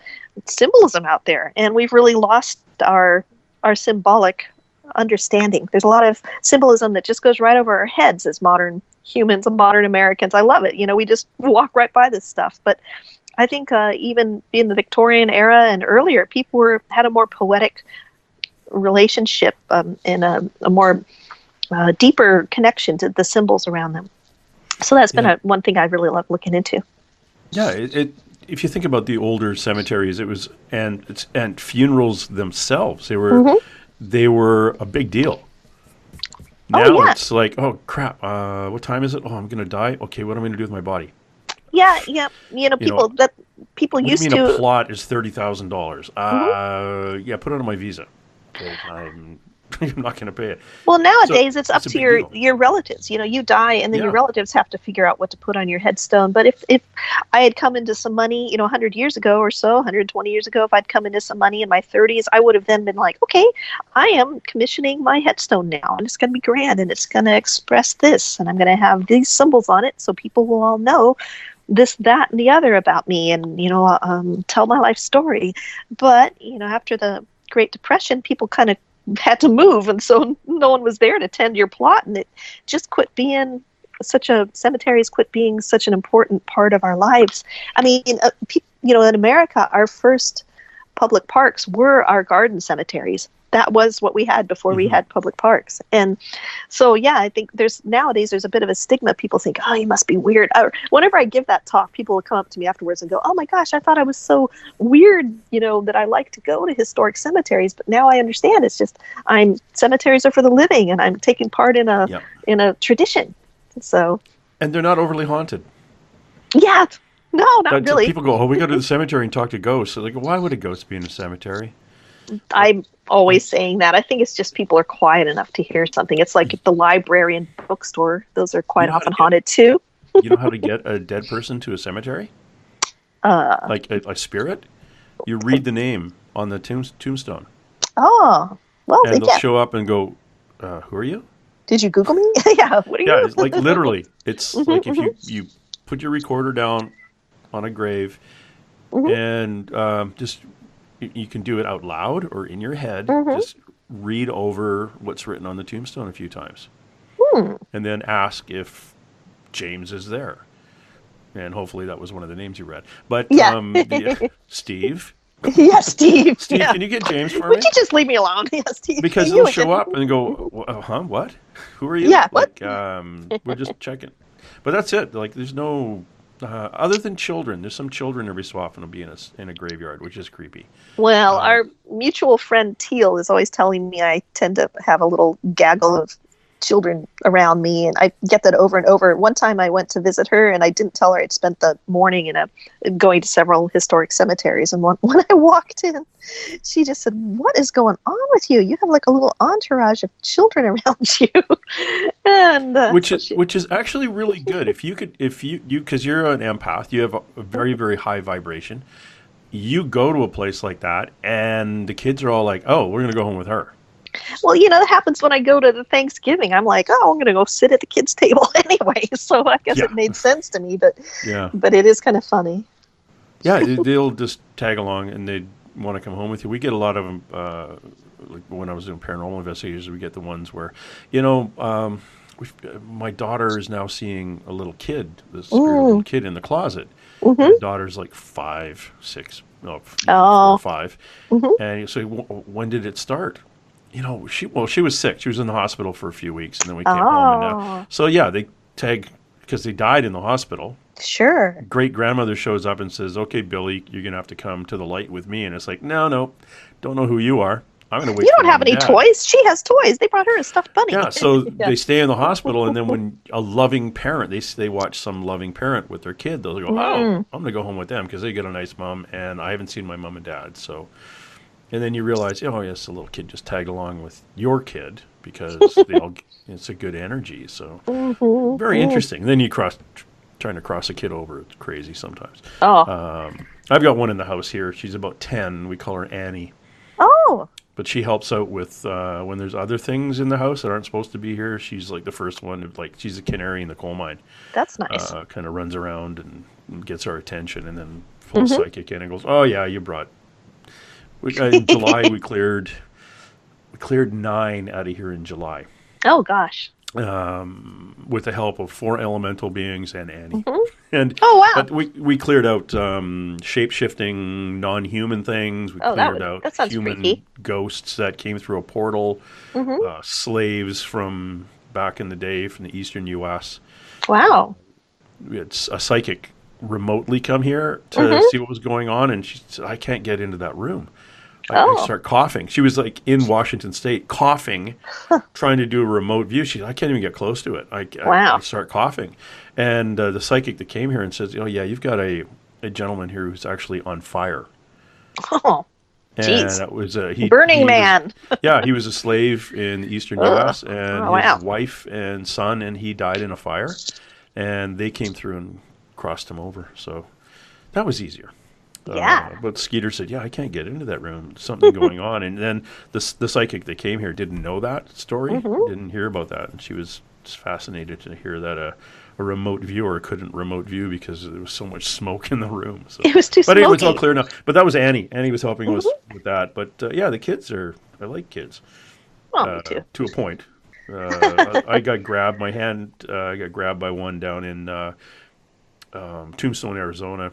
symbolism out there, and we've really lost our symbolic understanding. There's a lot of symbolism that just goes right over our heads as modern humans and modern Americans. I love it. We just walk right by this stuff. But I think even in the Victorian era and earlier, people had a more poetic relationship and a more deeper connection to the symbols around them. So that's been one thing I really love looking into. Yeah, if you think about the older cemeteries, it was and funerals themselves, they were a big deal. Oh Now yeah, it's like, oh crap, what time is it? Oh, I'm going to die. Okay, what am I going to do with my body? yeah, yeah. You know, You know, people what do you used mean a to. plot is $30,000? Mhm. Yeah, put it on my visa because I'm not going to pay it. Well, So nowadays it's up it's a to big deal. your relatives. You know, you die, and then your Yeah. relatives have to figure out what to put on your headstone. But if I had come into some money, 100 years ago or so, 120 years ago, if I'd come into some money in my 30s, I would have then been like, okay, I am commissioning my headstone now, and it's going to be grand, and it's going to express this, and I'm going to have these symbols on it, so people will all know this, that, and the other about me, and tell my life story. But after the Great Depression, people kind of had to move, and so no one was there to tend your plot, and it just quit being cemeteries quit being such an important part of our lives. I mean, in America, our first public parks were our garden cemeteries. That was what we had before we Hmm. had public parks. And so, yeah, I think nowadays there's a bit of a stigma. People think, oh, you must be weird. Or whenever I give that talk, people will come up to me afterwards and go, oh my gosh, I thought I was so weird, that I like to go to historic cemeteries. But now I understand. It's just cemeteries are for the living, and I'm taking part in a Yeah. tradition. So, And they're not overly haunted. yeah, no, not That's, really. people go, oh, we go to the cemetery and talk to ghosts. So they go, why would a ghost be in a cemetery? I'm always Like, saying that. I think it's just people are quiet enough to hear something. It's like the library and bookstore; those are you quite know how to often get haunted too. you know how to get a dead person to a cemetery? Uh, Like a spirit? You read the name on the tombstone, oh, well, and they'll yeah. show up and go, who are you? Did you Google me? Yeah. What are Yeah, you? it's like literally. It's Mhm, like if you put your recorder down on a grave mhm, and just you can do it out loud or in your head. mhm, Just read over what's written on the tombstone a few times, hmm. and then ask if James is there. And hopefully that was one of the names you read. But Yeah. Steve, Yeah, Steve. Steve, Yeah. can you get James for Would me? you just leave me alone? Yeah, Steve. Because You they'll show again. up and go, huh? What? Who are you? Yeah. What? Like, we're just checking. But that's it. Like, there's no other than children. There's some children every so often will be in a graveyard, which is creepy. Well, Uh, our mutual friend Teal is always telling me I tend to have a little gaggle of children around me, and I get that over and over. One time I went to visit her, and I didn't tell her I'd spent the morning going to several historic cemeteries. And when I walked in, she just said, "What is going on with you? You have like a little entourage of children around you." And which is actually really good. If you because you're an empath, you have a very very high vibration. You go to a place like that, and the kids are all like, "Oh, we're gonna go home with her." well, that happens when I go to the Thanksgiving. I'm like, "Oh, I'm going to go sit at the kids' table anyway." So I guess Yeah, it made sense to me, but yeah, it is kind of funny. yeah. They'll just tag along, and they want to come home with you. We get a lot of them. Like when I was doing paranormal investigators, we get the ones where, you know, my daughter is now seeing a little kid, this spirit of a little Mm. kid in the closet. My Mm-hmm. daughter's like 5, 6, no, usually 4 or Oh. 5. Mm-hmm. And you say, when did it start? She was sick. She was in the hospital for a few weeks, and then we came home. And Oh. so yeah, they tag because they died in the hospital. Sure. Great grandmother shows up and says, "Okay, Billy, you're gonna have to come to the light with me." And it's like, no, don't know who you are. I'm gonna wait You for don't mom have and any dad. toys. She has toys. They brought her a stuffed bunny. Yeah, so Yeah. they stay in the hospital, and then when a loving parent, they watch some loving parent with their kid, they'll go, "Oh, Mm. I'm gonna go home with them because they get a nice mom, and I haven't seen my mom and dad." So, and then you realize, oh yes, the little kid just tagged along with your kid because it's a good energy. So Mhm. very Mm. interesting. Then trying to cross a kid over, it's crazy sometimes. Oh. I've got one in the house here. She's about 10. We call her Annie. Oh. But she helps out with when there's other things in the house that aren't supposed to be here. She's like the first one. Like she's a canary in the coal mine. That's nice. Kind of runs around and gets our attention, and then full psychic in and goes, "Oh yeah, you brought." In July we cleared 9 out of here in July. Oh gosh. With the help of 4 elemental beings and Annie. Mhm. And Oh wow. but we cleared out shape-shifting non-human things. We Oh, cleared out that sounds human freaky. ghosts that came through a portal, Mhm. slaves from back in the day from the eastern U.S. Wow. We had a psychic remotely come here to Mhm. see what was going on, and she said, "I can't get into that room." I start coughing. She was like in Washington State coughing, trying to do a remote view. I can't even get close to it. I start coughing. And the psychic that came here and says, oh, yeah, you've got a gentleman here who's actually on fire. Oh, and that was Burning Man. He was a slave in the eastern U.S. and his wife and son, and he died in a fire. And they came through and crossed him over. So that was easier. Yeah. But Skeeter said, I can't get into that room. There's something going on. And then the psychic that came here didn't know that story, didn't hear about that. And she was just fascinated to hear that a remote viewer couldn't remote view because there was so much smoke in the room. So. It was too smoky. But it was all clear now. But that was Annie. Annie was helping us with that. But the kids I like kids. Well, me too. To a point. I got grabbed. My hand got grabbed by one down in Tombstone, Arizona.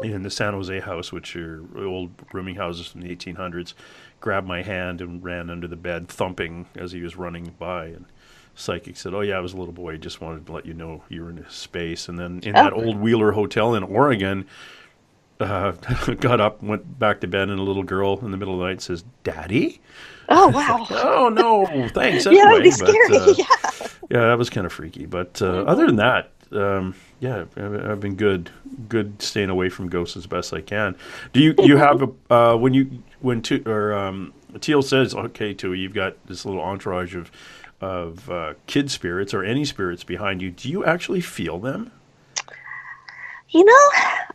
In the San Jose house, which are old rooming houses from the 1800s, grabbed my hand and ran under the bed, thumping as he was running by. And psychic said, I was a little boy. Just wanted to let you know you were in his space. And then in that old Wheeler Hotel in Oregon, got up, went back to bed, and a little girl in the middle of the night says, Daddy? Oh, wow. Oh, no, thanks. Anyway, that'd be scary. Yeah, that was kind of freaky. But other than that, I've been good staying away from ghosts as best I can. Do you have when Teal says, okay, Tui, you've got this little entourage of kid spirits or any spirits behind you, do you actually feel them?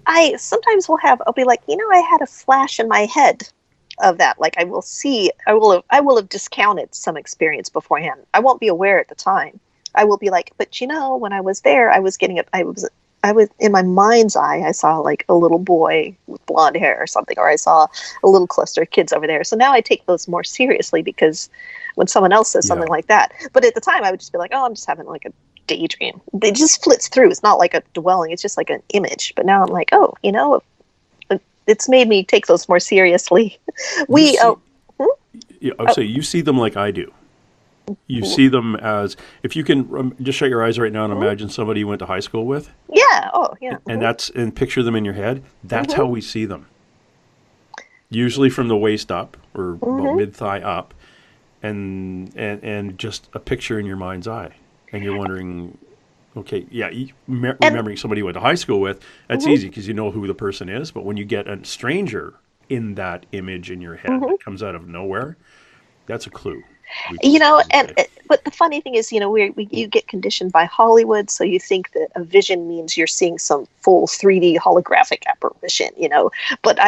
I sometimes I'll be like, I had a flash in my head of that. Like I will have discounted some experience beforehand. I won't be aware at the time. I will be like, but when I was there, I was in my mind's eye, I saw like a little boy with blonde hair or something, or I saw a little cluster of kids over there. So now I take those more seriously because when someone else says something like that, but at the time I would just be like, I'm just having like a daydream. It just flits through. It's not like a dwelling. It's just like an image. But now I'm like, it's made me take those more seriously. I would say you see them like I do. You see them as, if you can just shut your eyes right now and imagine somebody you went to high school with. Yeah. Oh, yeah. And picture them in your head. That's how we see them. Usually from the waist up or about mid-thigh up, and just a picture in your mind's eye. And you're wondering, okay, remembering somebody you went to high school with, that's easy because you know who the person is. But when you get a stranger in that image in your head that comes out of nowhere, that's a clue. But the funny thing is, you get conditioned by Hollywood, so you think that a vision means you're seeing some full 3D holographic apparition, But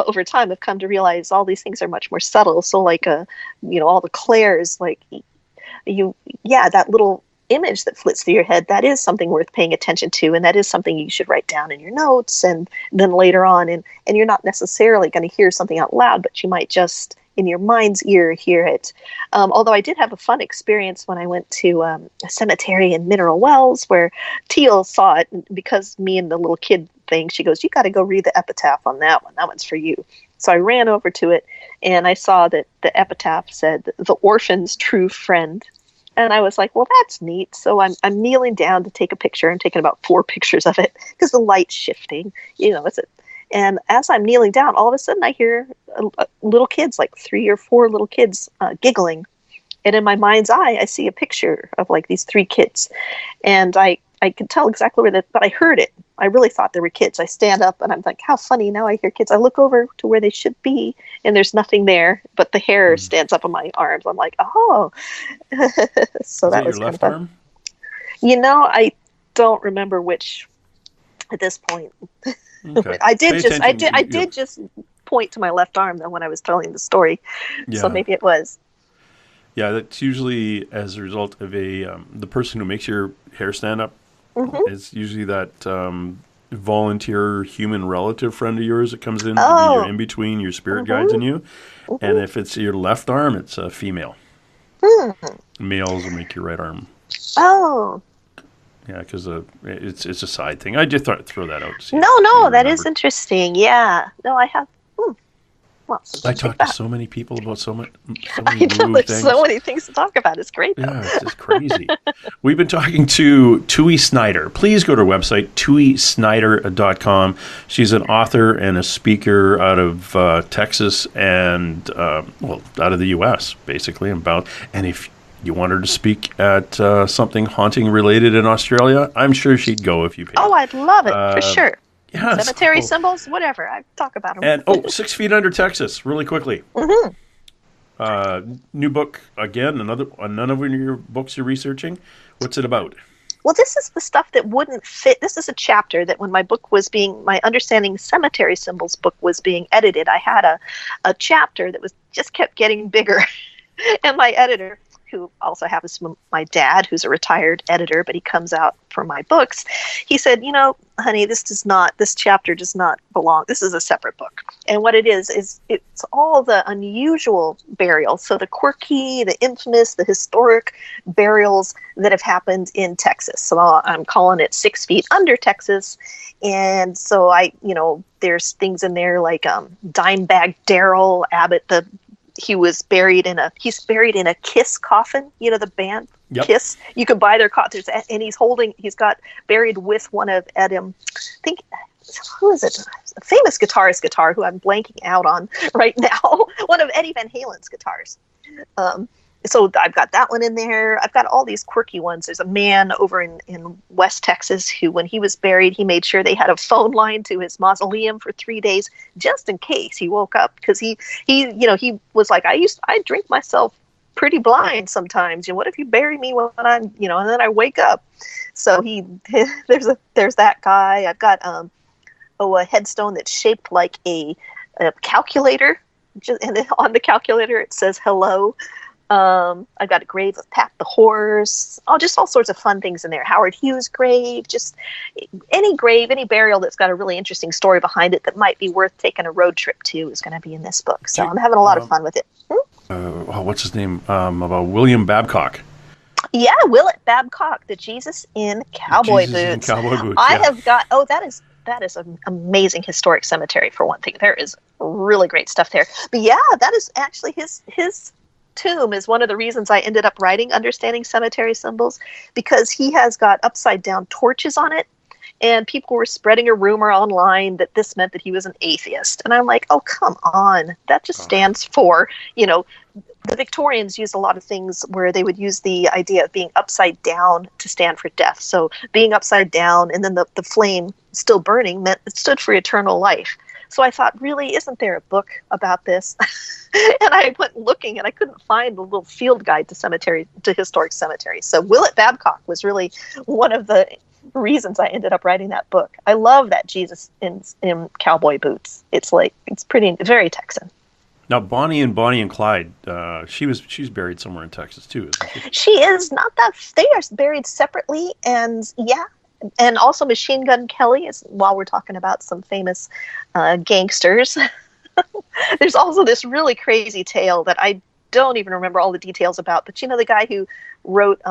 over time, I've come to realize all these things are much more subtle. So, like, all the clairs, like, that little image that flits through your head, that is something worth paying attention to, and that is something you should write down in your notes, and then later on, and you're not necessarily going to hear something out loud, but you might just in your mind's ear hear it. Although I did have a fun experience when I went to a cemetery in Mineral Wells where Teal saw it, because me and the little kid thing, she goes, you got to go read the epitaph on that one. That one's for you. So I ran over to it and I saw that the epitaph said, "The orphan's true friend." And I was like, well, that's neat. So I'm kneeling down to take a picture. I'm taking about 4 pictures of it because the light's shifting. And as I'm kneeling down, all of a sudden I hear little kids, like 3 or 4 little kids giggling. And in my mind's eye, I see a picture of like these 3 kids. And I could tell exactly where but I heard it. I really thought there were kids. I stand up and I'm like, how funny, now I hear kids. I look over to where they should be and there's nothing there, but the hair stands up on my arms. I'm like, oh. So that was your left kind of arm? I don't remember which at this point. Okay. I did just point to my left arm though when I was telling the story. Yeah. So maybe it was. Yeah, that's usually as a result of the person who makes your hair stand up. It's usually that volunteer human relative friend of yours that comes in to be your in-between, your spirit guides and you. And if it's your left arm, it's a female. Males will make your right arm. Oh. Yeah, because it's a side thing. I just thought I'd throw that out. No, that is interesting. Yeah. No, I have. Well, I talk to so many people about so many I know woo there's things. so many things to talk about. It's great, though. Yeah, it's just crazy. We've been talking to Tui Snider. Please go to her website, tuisnider.com. She's an author and a speaker out of Texas and, out of the U.S., basically. And if you want her to speak at something haunting related in Australia, I'm sure she'd go if you paid. Oh, I'd love it, for sure. Yeah, Cemetery symbols, whatever. I talk about them. And 6 Feet Under Texas, really quickly. Mm-hmm. New book again. Another of your books you're researching. What's it about? Well, this is the stuff that wouldn't fit. This is a chapter that when my Understanding Cemetery Symbols book was being edited, I had a chapter that just kept getting bigger, and my editor, who also happens to be my dad, who's a retired editor, but he comes out for my books. He said, honey, this chapter does not belong. This is a separate book. And what it is it's all the unusual burials. So the quirky, the infamous, the historic burials that have happened in Texas. So I'm calling it 6 Feet Under Texas. And so there's things in there like Dimebag Darrell Abbott, he's buried in a Kiss coffin, the band. Yep. Kiss. You can buy their coffins, and he's got buried with one of Adam, who is it? A famous guitarist who I'm blanking out on right now. One of Eddie Van Halen's guitars. So I've got that one in there. I've got all these quirky ones. There's a man over in West Texas who, when he was buried, he made sure they had a phone line to his mausoleum for 3 days, just in case he woke up, because he was like, I drink myself pretty blind sometimes. What if you bury me when I'm, and then I wake up? So there's that guy. I've got a headstone that's shaped like a calculator, and then on the calculator it says hello. I've got a grave of Pat the horse. Just all sorts of fun things in there. Howard Hughes' grave, just any burial that's got a really interesting story behind it that might be worth taking a road trip to is going to be in this book. So I'm having a lot of fun with it. What's his name? About William Babcock. Yeah, Willett Babcock, the Jesus in cowboy boots. I have got. That is an amazing historic cemetery for one thing. There is really great stuff there. But yeah, that is actually his tomb is one of the reasons I ended up writing Understanding Cemetery Symbols, because he has got upside down torches on it, and people were spreading a rumor online that this meant that he was an atheist. And I'm like, oh, come on. That just stands for, the Victorians used a lot of things where they would use the idea of being upside down to stand for death. So being upside down and then the flame still burning meant it stood for eternal life. So I thought, really, isn't there a book about this? And I went looking, and I couldn't find the little field guide to historic cemeteries. So Willett Babcock was really one of the reasons I ended up writing that book. I love that Jesus in cowboy boots. It's very Texan. Now, Bonnie and Clyde, she's buried somewhere in Texas too, isn't she? She is not that. They are buried separately, and yeah. And also Machine Gun Kelly, while we're talking about some famous gangsters. There's also this really crazy tale that I don't even remember all the details about. But the guy who wrote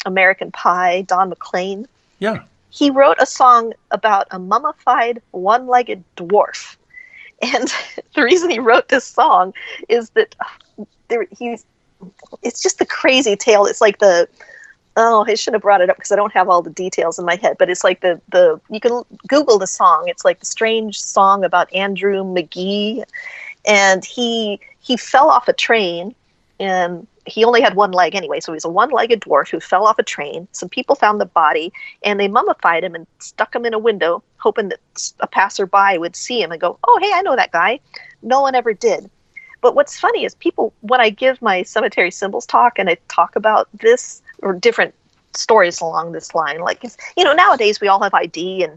American Pie, Don McLean? Yeah. He wrote a song about a mummified one-legged dwarf. And the reason he wrote this song is that it's just a crazy tale. It's like I shouldn't have brought it up because I don't have all the details in my head, but it's like you can Google the song. It's like the strange song about Andrew McGee, and he fell off a train, and he only had one leg anyway, so he was a one-legged dwarf who fell off a train. Some people found the body, and they mummified him and stuck him in a window, hoping that a passerby would see him and go, oh, hey, I know that guy. No one ever did. But what's funny is people, when I give my cemetery symbols talk and I talk about this, or different stories along this line, like, nowadays we all have ID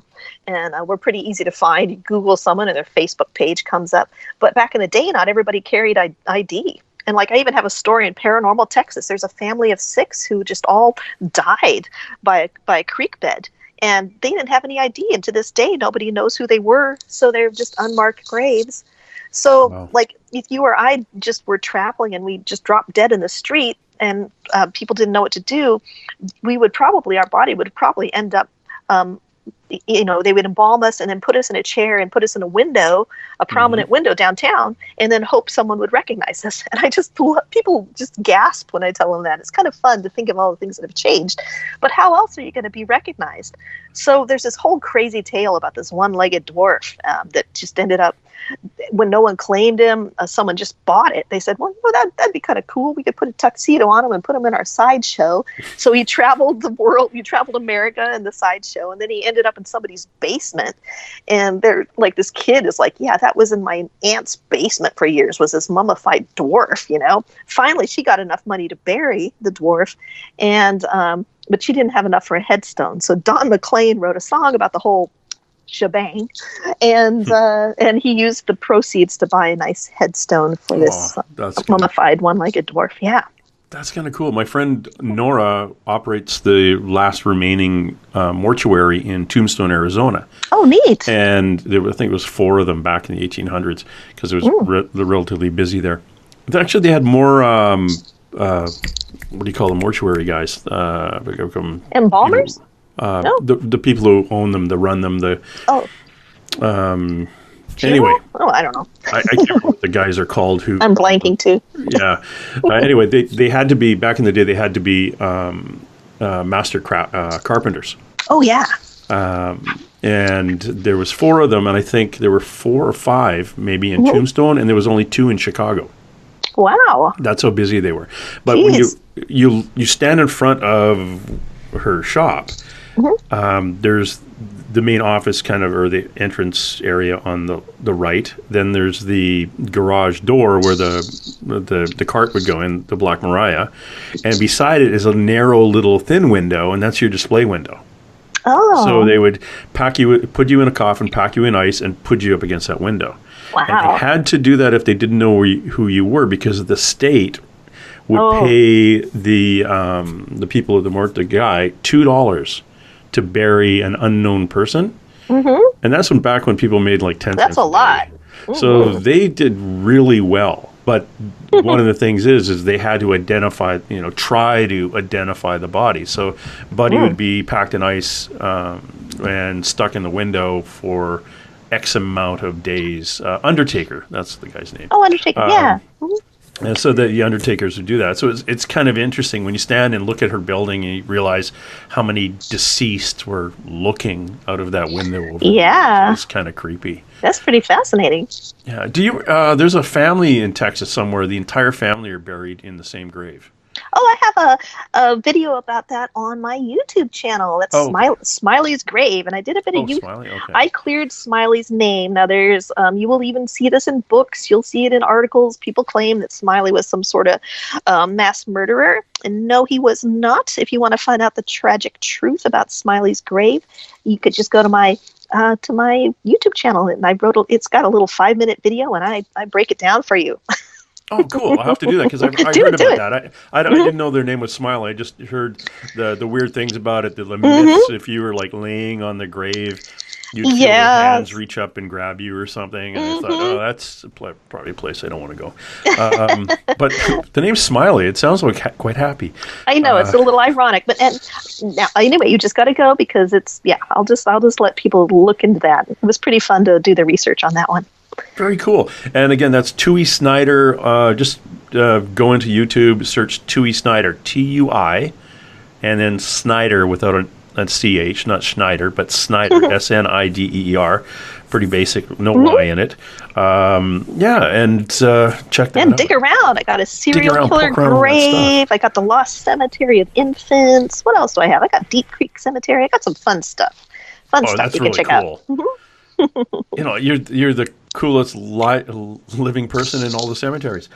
and we're pretty easy to find. You Google someone and their Facebook page comes up. But back in the day, not everybody carried ID. And like, I even have a story in Paranormal Texas. There's a family of 6 who just all died by a creek bed. And they didn't have any ID. And to this day, nobody knows who they were. So they're just unmarked graves. So, wow. Like, if you or I just were traveling and we just dropped dead in the street and people didn't know what to do, our body would probably end up they would embalm us and then put us in a chair and put us in a window, a prominent window downtown, and then hope someone would recognize us. And people just gasp when I tell them that. It's kind of fun to think of all the things that have changed, but how else are you going to be recognized? So there's this whole crazy tale about this one-legged dwarf that just ended up, when no one claimed him, someone just bought it. They said, well, that'd be kind of cool. We could put a tuxedo on him and put him in our sideshow. So he traveled the world, he traveled America in the sideshow, and then he ended up in somebody's basement. And they're like, this kid is like, yeah, that was in my aunt's basement for years, was this mummified dwarf, Finally, she got enough money to bury the dwarf, and but she didn't have enough for a headstone. So Don McLean wrote a song about the whole shebang, and he used the proceeds to buy a nice headstone for this mummified one-legged dwarf. Yeah, that's kind of cool. My friend Nora operates the last remaining mortuary in Tombstone, Arizona. Oh, neat! And I think it was 4 of them back in the 1800s because it was relatively busy there. Actually, they had more. What do you call the mortuary guys? Embalmers? No. The people who own them, that run them, anyway. Oh, I don't know. I can't remember what the guys are called. Who I'm blanking too. Yeah. Anyway, they had to be, back in the day, they had to be master carpenters. Oh, yeah. And there was 4 of them, and I think there were 4 or 5 maybe in Tombstone, and there was only 2 in Chicago. Wow. That's how busy they were. But Jeez. when you stand in front of her shop, there's the main office or the entrance area on the right. Then there's the garage door where the cart would go in, the Black Maria. And beside it is a narrow little thin window, and that's your display window. Oh. So they would put you in a coffin, pack you in ice, and put you up against that window. Wow. And they had to do that if they didn't know who you were, because the state would pay the people of the guy $2 to bury an unknown person. Mm-hmm. And that's back when people made like 10 cents. That's a lot. Mm-hmm. So they did really well. But one of the things is they had to try to identify the body. So Buddy would be packed in ice and stuck in the window for X amount of days. Undertaker, that's the guy's name. Oh, Undertaker, yeah. Mm-hmm. And so the undertakers would do that. So it's kind of interesting when you stand and look at her building and you realize how many deceased were looking out of that window. Yeah. It's kind of creepy. That's pretty fascinating. Yeah. There's a family in Texas somewhere. The entire family are buried in the same grave. Oh, I have a video about that on my YouTube channel. That's Smiley's grave, and I did a bit of YouTube. Smiley? Okay. I cleared Smiley's name. Now, there's you will even see this in books. You'll see it in articles. People claim that Smiley was some sort of mass murderer, and no, he was not. If you want to find out the tragic truth about Smiley's grave, you could just go to my YouTube channel, and it's got a little 5-minute video, and I break it down for you. Oh, cool. I'll have to do that because I heard about that. I didn't know their name was Smiley. I just heard the weird things about it. The myths, if you were like laying on the grave, you'd feel your hands reach up and grab you or something. And I thought, that's probably a place I don't want to go. But the name Smiley, it sounds like quite happy. I know, it's a little ironic. But now, anyway, you just got to go because I'll just let people look into that. It was pretty fun to do the research on that one. Very cool. And again, that's Tui Snider. Just go into YouTube, search Tui Snider, Tui, and then Snider without a CH, not Schneider, but Snider, Snider. Pretty basic, no Y in it. Check that out. And dig around. I got a serial killer grave. I got the Lost Cemetery of Infants. What else do I have? I got Deep Creek Cemetery. I got some fun stuff. That's you really can check cool. out. You're the coolest living person in all the cemeteries.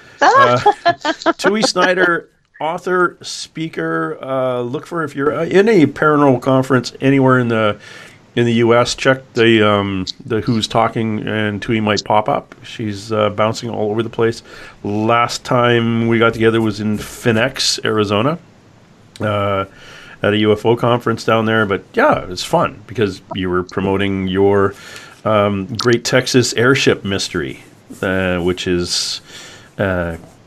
Tui Snider, author, speaker. Look for, if you're in a paranormal conference anywhere in the U.S., check the Who's Talking, and Tui might pop up. She's bouncing all over the place. Last time we got together was in Phoenix, Arizona, at a UFO conference down there. But yeah, it was fun because you were promoting your Great Texas Airship Mystery, which is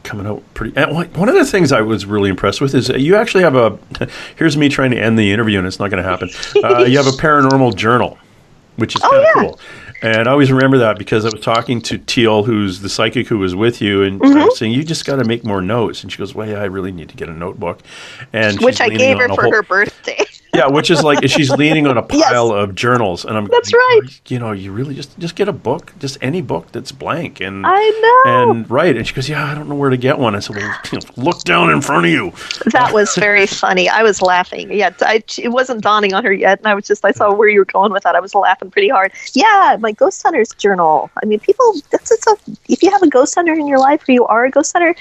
coming out pretty. And one of the things I was really impressed with is you actually have a. Here's me trying to end the interview, and it's not going to happen. You have a paranormal journal, which is kind of cool. And I always remember that because I was talking to Teal, who's the psychic who was with you, and I was saying, you just got to make more notes. And she goes, well, yeah, I really need to get a notebook. And which I gave her for her birthday. Yeah, which is like she's leaning on a pile of journals, and I'm. That's right. You know, you really just get a book, just any book that's blank, and I know. And right, and she goes, yeah, I don't know where to get one. I said, well, look down in front of you. That was very funny. I was laughing. Yeah, it wasn't dawning on her yet, and I saw where you were going with that. I was laughing pretty hard. Yeah, my ghost hunter's journal. I mean, people. If you have a ghost hunter in your life, or you are a ghost hunter, even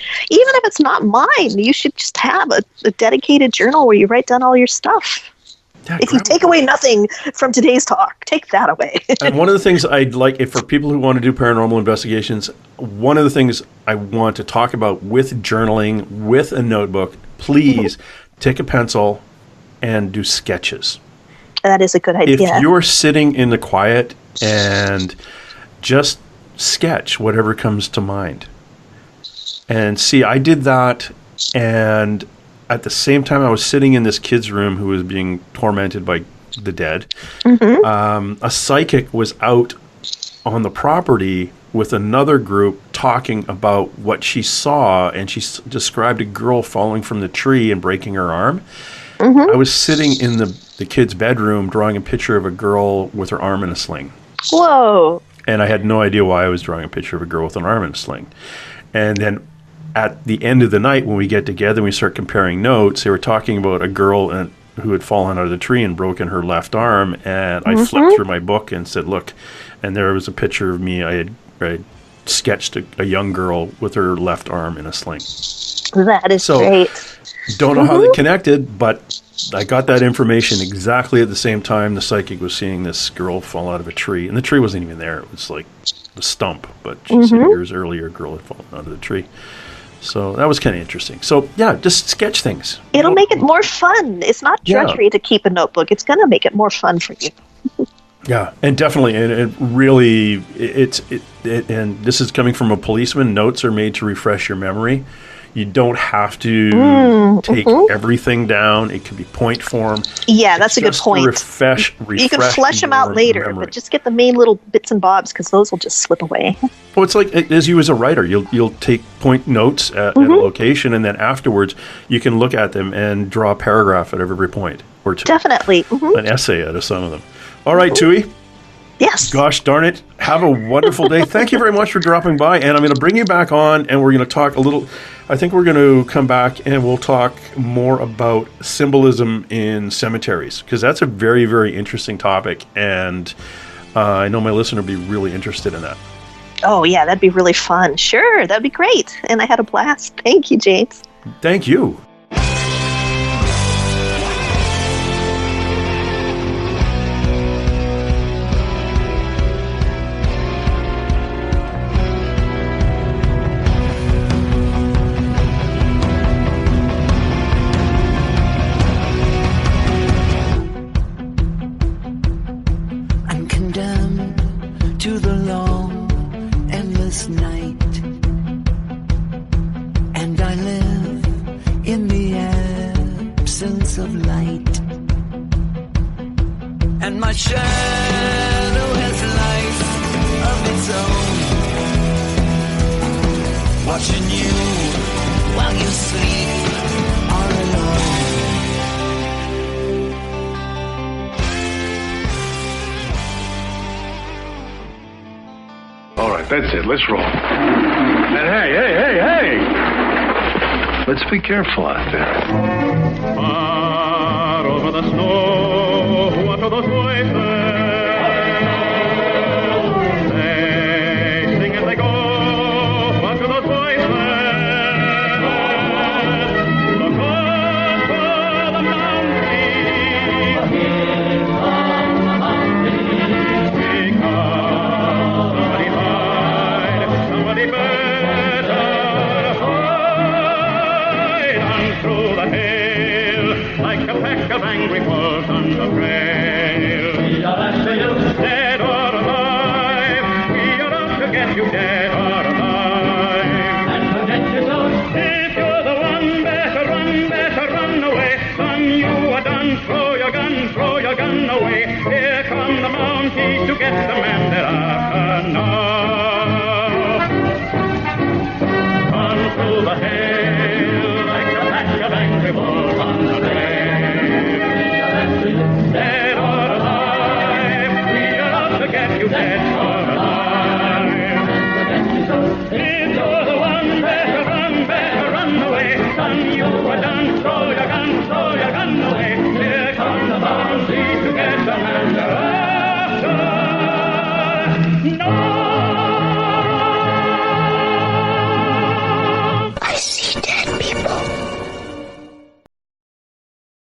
if it's not mine, you should just have a dedicated journal where you write down all your stuff. Yeah, if you take away nothing from today's talk, take that away. And one of the things I'd like, for people who want to do paranormal investigations, one of the things I want to talk about with journaling, with a notebook, please take a pencil and do sketches. That is a good idea. If you're sitting in the quiet and just sketch whatever comes to mind. And see, I did that, and at the same time, I was sitting in this kid's room who was being tormented by the dead. A psychic was out on the property with another group talking about what she saw, and she described a girl falling from the tree and breaking her arm. I was sitting in the kid's bedroom drawing a picture of a girl with her arm in a sling. Whoa. And I had no idea why I was drawing a picture of a girl with an arm in a sling. And then at the end of the night, when we get together and we start comparing notes, they were talking about a girl who had fallen out of the tree and broken her left arm. And I flipped through my book and said, look, and there was a picture of me. I had sketched a young girl with her left arm in a sling. That is great. Don't know how they connected, but I got that information exactly at the same time the psychic was seeing this girl fall out of a tree. And the tree wasn't even there. It was like the stump. But she said years earlier, a girl had fallen out of the tree. So that was kind of interesting. So, yeah, just sketch things. It'll make it more fun. It's not drudgery to keep a notebook. It's going to make it more fun for you. Yeah, and definitely, and it really, and this is coming from a policeman, notes are made to refresh your memory. You don't have to take everything down. It can be point form. Yeah, that's a good point. Refresh you can flesh them out later, but just get the main little bits and bobs because those will just slip away. Well, it's like as you as a writer, you'll take point notes at a location, and then afterwards you can look at them and draw a paragraph at every point or two. Definitely. An essay out of some of them. All right, Tui. Yes. Gosh darn it. Have a wonderful day. Thank you very much for dropping by. And I'm going to bring you back on, and we're going to talk a little. I think we're going to come back and we'll talk more about symbolism in cemeteries, because that's a very, very interesting topic. And I know my listener will be really interested in that. Oh, yeah, that'd be really fun. Sure, that'd be great. And I had a blast. Thank you, James. Thank you. That's it. Let's roll. And hey! Let's be careful out there. Far over the snow, what are those voices? They sing as they go. What are those voices? Look over the mountain. Somebody better hide on through the hill, like a pack of angry wolves on the trail. Dead or alive, we are out to get you, dead or alive. And forget your the hill like a pack of angry wolves on the trail. Dead or alive, we are out to get you, dead or alive. If you're the one, better run away. Son, you are done, throw your gun, throw your gun.